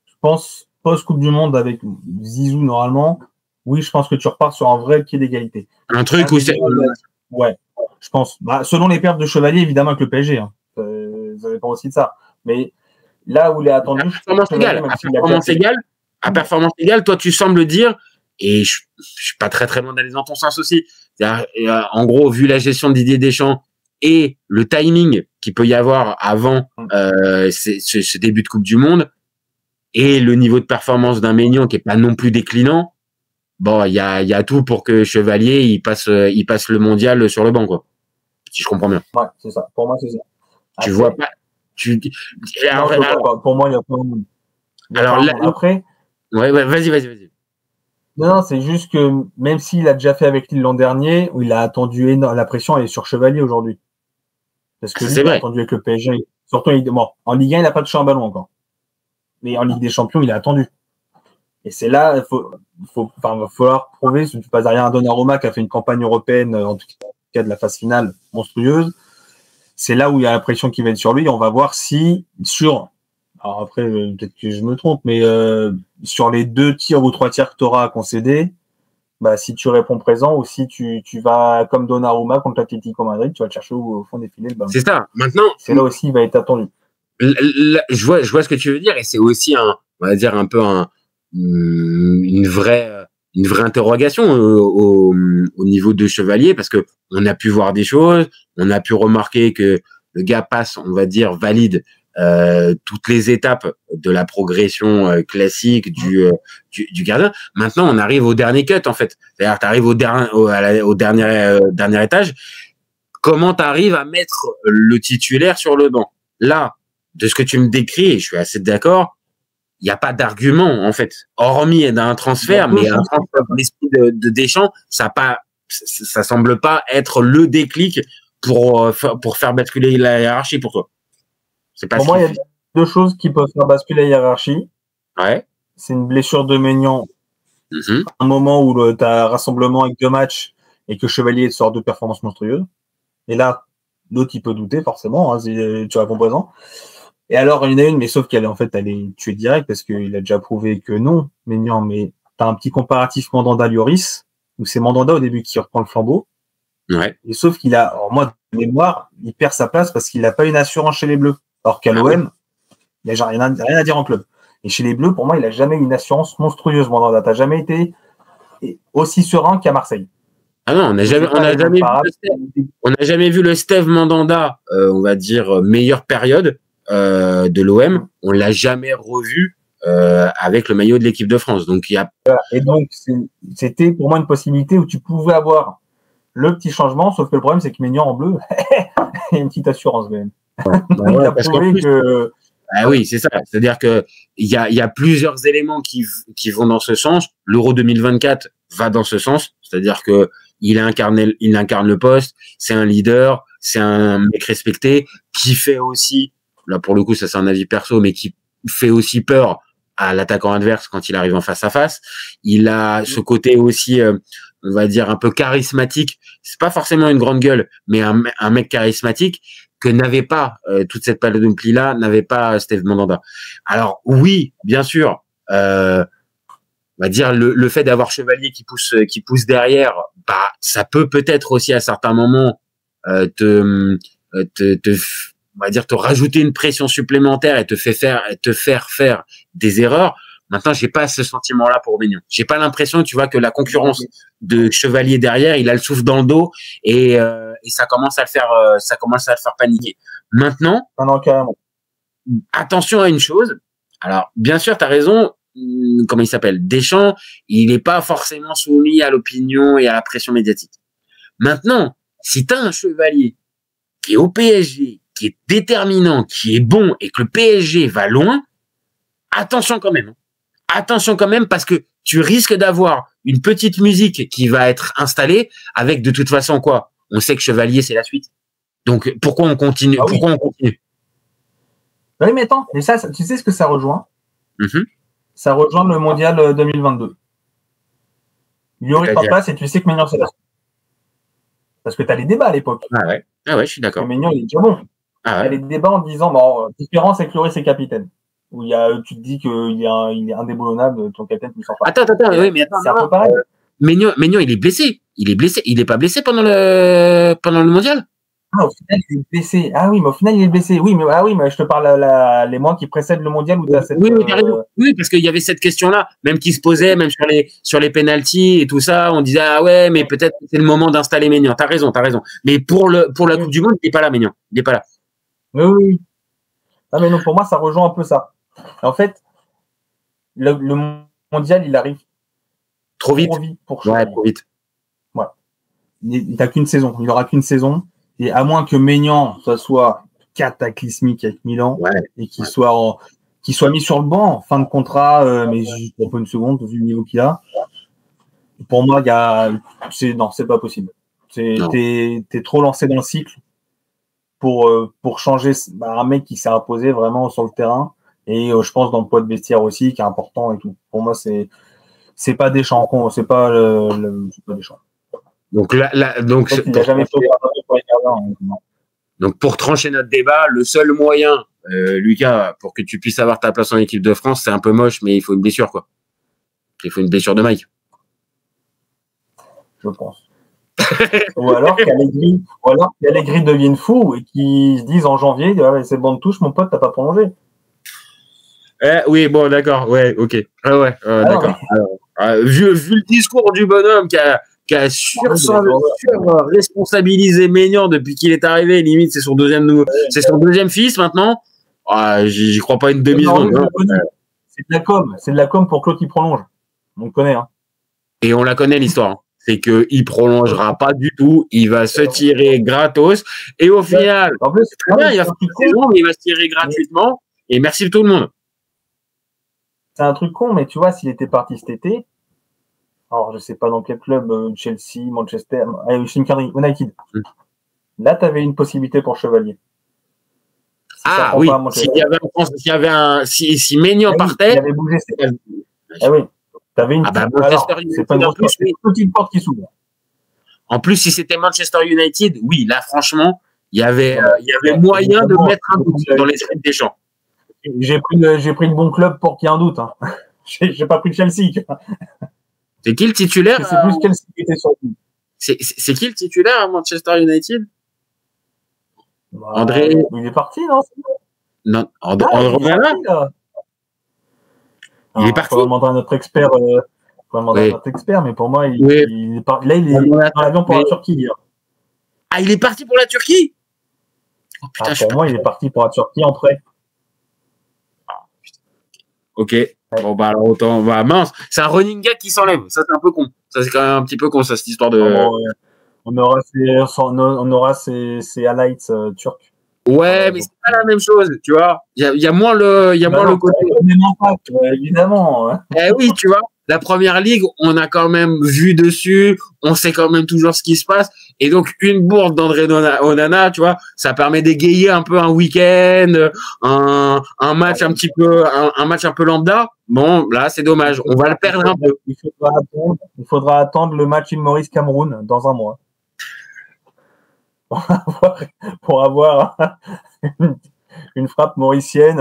Je pense post-Coupe du Monde avec Zizou normalement, oui, je pense que tu repars sur un vrai pied d'égalité. Un truc où c'est... Ouais. Je pense. Bah, selon les pertes de Chevalier, évidemment, avec le PSG. Hein. Ça dépend aussi de ça. Mais là où il est attendu. À performance égale, toi, tu sembles dire, et je suis pas très très loin d'aller dans ton sens aussi. En gros, vu la gestion de Didier Deschamps et le timing qu'il peut y avoir avant ce début de Coupe du Monde et le niveau de performance d'un Maignan qui est pas non plus déclinant, bon, il y a tout pour que Chevalier il passe le mondial sur le banc, quoi. Si je comprends bien. Ouais, c'est ça. Pour moi, c'est ça. Après, tu vois pas. Pour moi, il y a pas de monde. Après. Ouais, vas-y. Non, c'est juste que même s'il a déjà fait avec Lille l'an dernier, où il a attendu énorme, la pression elle est sur Chevalier aujourd'hui. Parce que lui, il a attendu avec le PSG. Surtout, en Ligue 1, il n'a pas touché un ballon encore. Mais en Ligue des Champions, il a attendu. Et c'est là, il va falloir prouver, si tu passes derrière un Donnarumma qui a fait une campagne européenne, en tout cas de la phase finale monstrueuse. C'est là où il y a la pression qui va être sur lui. Et on va voir si, alors après, peut-être que je me trompe, mais sur les 2 tirs ou 3 tirs que tu auras à concéder, bah, si tu réponds présent ou si tu vas comme Donnarumma contre l'Atlético Madrid, tu vas le chercher au fond des filets. C'est ça. Maintenant, c'est là aussi il va être attendu. Je vois ce que tu veux dire et c'est aussi on va dire un peu une vraie interrogation au niveau de Chevalier parce que on a pu voir des choses, on a pu remarquer que le gars passe, on va dire, valide toutes les étapes de la progression classique du gardien. Maintenant, on arrive au dernier cut, en fait. C'est-à-dire, tu arrives au dernier étage. Comment tu arrives à mettre le titulaire sur le banc? Là, de ce que tu me décris, et je suis assez d'accord, il n'y a pas d'argument, en fait. Hormis d'un transfert, mais un transfert dans l'esprit de Deschamps, ça semble pas être le déclic pour faire basculer la hiérarchie pour toi. Pour moi, il y a 2 choses qui peuvent faire basculer la hiérarchie. Ouais. C'est une blessure de Maignan. Un moment où tu as un rassemblement avec 2 matchs et que Chevalier sort de performances monstrueuses. Et là, l'autre, il peut douter, forcément, hein, si tu réponds présent. Et alors, il y en a une, mais sauf qu'elle elle est tuée direct parce qu'il a déjà prouvé que non, Maignan. Mais tu as un petit comparatif Mandanda-Lloris, où c'est Mandanda au début qui reprend le flambeau. Ouais. Et sauf qu'il a, alors moi, de mémoire, il perd sa place parce qu'il n'a pas une assurance chez les Bleus. Alors qu'à l'OM, il n'y a rien à dire en club. Et chez les Bleus, pour moi, il n'a jamais eu une assurance monstrueuse, Mandanda. Tu n'as jamais été aussi serein qu'à Marseille. Ah non, on n'a jamais vu le Steve Mandanda, on va dire, meilleure période de l'OM. On l'a jamais revu avec le maillot de l'équipe de France. Donc, il y a... Et donc, c'était pour moi une possibilité où tu pouvais avoir le petit changement, sauf que le problème, c'est que Maignan en bleu, il y a une petite assurance quand même. Il a prouvé Ah oui, c'est ça. C'est-à-dire que il y a plusieurs éléments qui vont dans ce sens. L'Euro 2024 va dans ce sens. C'est-à-dire que il incarne le poste. C'est un leader. C'est un mec respecté qui fait aussi, là pour le coup, ça c'est un avis perso, mais qui fait aussi peur à l'attaquant adverse quand il arrive en face à face. Il a ce côté aussi, on va dire un peu charismatique. C'est pas forcément une grande gueule, mais un mec charismatique que n'avait pas toute cette panoplie là, n'avait pas Steve Mandanda. Alors oui, bien sûr, on va dire le fait d'avoir Chevalier qui pousse derrière, bah ça peut peut-être aussi à certains moments on va dire te rajouter une pression supplémentaire et te faire faire des erreurs. Maintenant, j'ai pas ce sentiment-là pour Maignan. J'ai pas l'impression, tu vois, que la concurrence de Chevalier derrière, il a le souffle dans le dos et ça commence à le faire paniquer. Maintenant, attention à une chose. Alors, bien sûr, tu as raison. Comment il s'appelle? Deschamps, il n'est pas forcément soumis à l'opinion et à la pression médiatique. Maintenant, si tu as un Chevalier qui est au PSG, qui est déterminant, qui est bon et que le PSG va loin, attention quand même. Attention quand même parce que tu risques d'avoir une petite musique qui va être installée avec de toute façon quoi? On sait que Chevalier, c'est la suite. Donc, pourquoi on continue? Ah oui. Pourquoi on continue? Oui, mais attends, mais ça, tu sais ce que ça rejoint? Ça rejoint le mondial 2022. Il y aurait pas place et tu sais que Maignan, c'est la suite. Parce que tu as les débats à l'époque. Ah ouais, je suis d'accord. Maignan, il est déjà bon. Il y a les débats en disant, bon, différence avec Lloris et capitaine. Où tu te dis qu'il est indéboulonnable, ton capitaine, tu ne sens pas. Attends, oui, mais attends. C'est un peu pareil. Maignan, il est blessé. Il est pas blessé pendant le mondial? Ah, au final, il est blessé. Ah oui, mais au final, il est blessé. Oui, mais je te parle les mois qui précèdent le mondial où tu as cette. Oui, parce qu'il y avait cette question-là, même qui se posait, même sur les pénaltys et tout ça. On disait, ah ouais, mais peut-être que c'est le moment d'installer Maignan. T'as raison. Mais pour la Coupe du Monde, il n'est pas là, Maignan. Il n'est pas là. Oui. Non, mais non, pour moi, ça rejoint un peu ça. En fait, le mondial, il arrive trop vite pour changer. Ouais, trop vite. Ouais. Il n'a qu'une saison. Il n'aura qu'une saison. Et à moins que Maignan, ça soit cataclysmique avec Milan et qu'il soit mis sur le banc, fin de contrat, mais juste pour une seconde, vu le niveau qu'il a. Pour moi, c'est pas possible. T'es trop lancé dans le cycle pour changer un mec qui s'est imposé vraiment sur le terrain. Et je pense dans le poids de vestiaire aussi, qui est important et tout. Pour moi, c'est pas Deschamps, c'est pas Deschamps. Donc donc pour trancher notre débat, le seul moyen, Lucas, pour que tu puisses avoir ta place en équipe de France, c'est un peu moche, mais il faut une blessure, quoi. Il faut une blessure de Mike. Je pense. ou alors qu'Allegri devienne fou et qu'ils se disent en janvier, c'est bon de touche, mon pote, t'as pas prolongé. Oui, bon, d'accord, ouais, ok. D'accord. Vu le discours du bonhomme qui a responsabilisé Maignan depuis qu'il est arrivé, limite c'est son deuxième fils maintenant. J'y crois pas une demi-seconde. C'est de la com pour Claude qui prolonge. On le connaît, hein. Et on la connaît l'histoire. C'est que il prolongera pas du tout, il va se tirer gratos et au final, en plus, il va se tirer gratuitement et merci tout le monde. C'est un truc con, mais tu vois, s'il était parti cet été, alors je sais pas dans quel club, Chelsea, Manchester, United. Là, tu avais une possibilité pour Chevalier. Oui, si Maignan partait. Il avait bougé. Oui. Tu avais une petite porte qui s'ouvre. En plus, si c'était Manchester United, oui, là, franchement, il y avait moyen de mettre un doute dans l'esprit de Deschamps. J'ai pris le bon club pour qu'il y ait un doute. Hein. J'ai pas pris Chelsea. C'est qui le titulaire? C'est plus Chelsea qui était sur le coup. C'est qui le titulaire à Manchester United? André. Il est parti, non? Non, André. Il est parti. On va demander à notre expert. Mais pour moi, il est parti. Là, il est dans l'avion pour la Turquie. Ah, il est parti pour la Turquie? Oh, putain, pour moi, il est parti pour la Turquie en prêt. Ok. Bon, bah, alors, autant, mince. C'est un running gag qui s'enlève. Ça, c'est un peu con. Ça, c'est quand même un petit peu con, ça, cette histoire de. On aura ses highlights turcs. Ouais, mais c'est pas la même chose, tu vois. Il y a moins le côté. Évidemment. Hein. Eh oui, tu vois. La première ligue, on a quand même vu dessus, on sait quand même toujours ce qui se passe. Et donc, une bourde d'André Onana, tu vois, ça permet d'égayer un peu un week-end, un match un petit peu, un match un peu lambda. Bon, là, c'est dommage. On va le perdre un peu. Il faudra attendre le match Maurice Cameroun dans un mois. Pour avoir une frappe mauricienne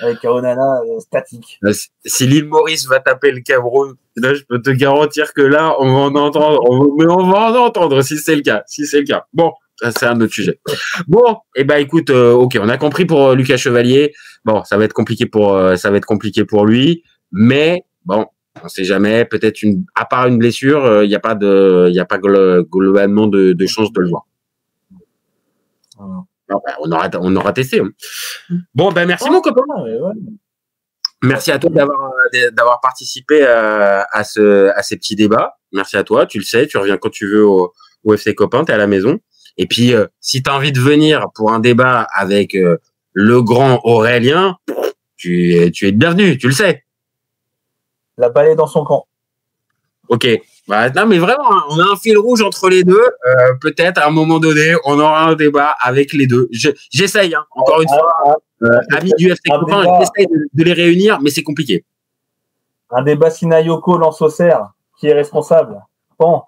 avec un Onana statique. Si l'île Maurice va taper le Cameroun, là, je peux te garantir que là, on va en entendre. Mais on va en entendre si c'est le cas. Bon, ça, c'est un autre sujet. Bon, écoute, ok, on a compris pour Lucas Chevalier. Bon, ça va être compliqué pour lui, mais bon, on sait jamais. Peut-être à part une blessure, il n'y a pas globalement de chance de le voir. On aura testé. Bon, merci mon copain. Ouais. Merci à toi d'avoir participé à ces petits débats. Merci à toi. Tu le sais, tu reviens quand tu veux au FC Copain, tu es à la maison. Et puis, si tu as envie de venir pour un débat avec le grand Aurélien, tu es bienvenu, tu le sais. La balle est dans son camp. Ok. Non, mais vraiment, on a un fil rouge entre les deux. Peut-être à un moment donné, on aura un débat avec les deux. J'essaye, hein, encore une fois, amis du FC Copain, j'essaye de les réunir, mais c'est compliqué. Un débat Sinayoko Lens-Auxerre, qui est responsable. Bon.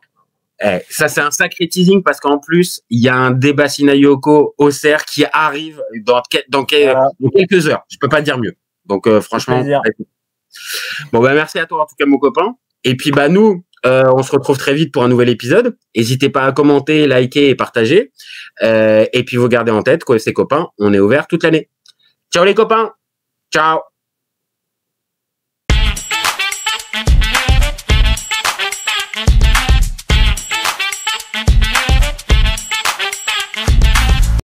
Ça, c'est un sacré teasing parce qu'en plus, il y a un débat Sinayoko Auxerre qui arrive dans quelques heures. Je peux pas dire mieux. Donc, franchement. Bon, merci à toi, en tout cas, mon copain. Et puis, nous, on se retrouve très vite pour un nouvel épisode. N'hésitez pas à commenter, liker et partager. Et puis, vous gardez en tête qu'au FC Copain, on est ouvert toute l'année. Ciao les copains. Ciao.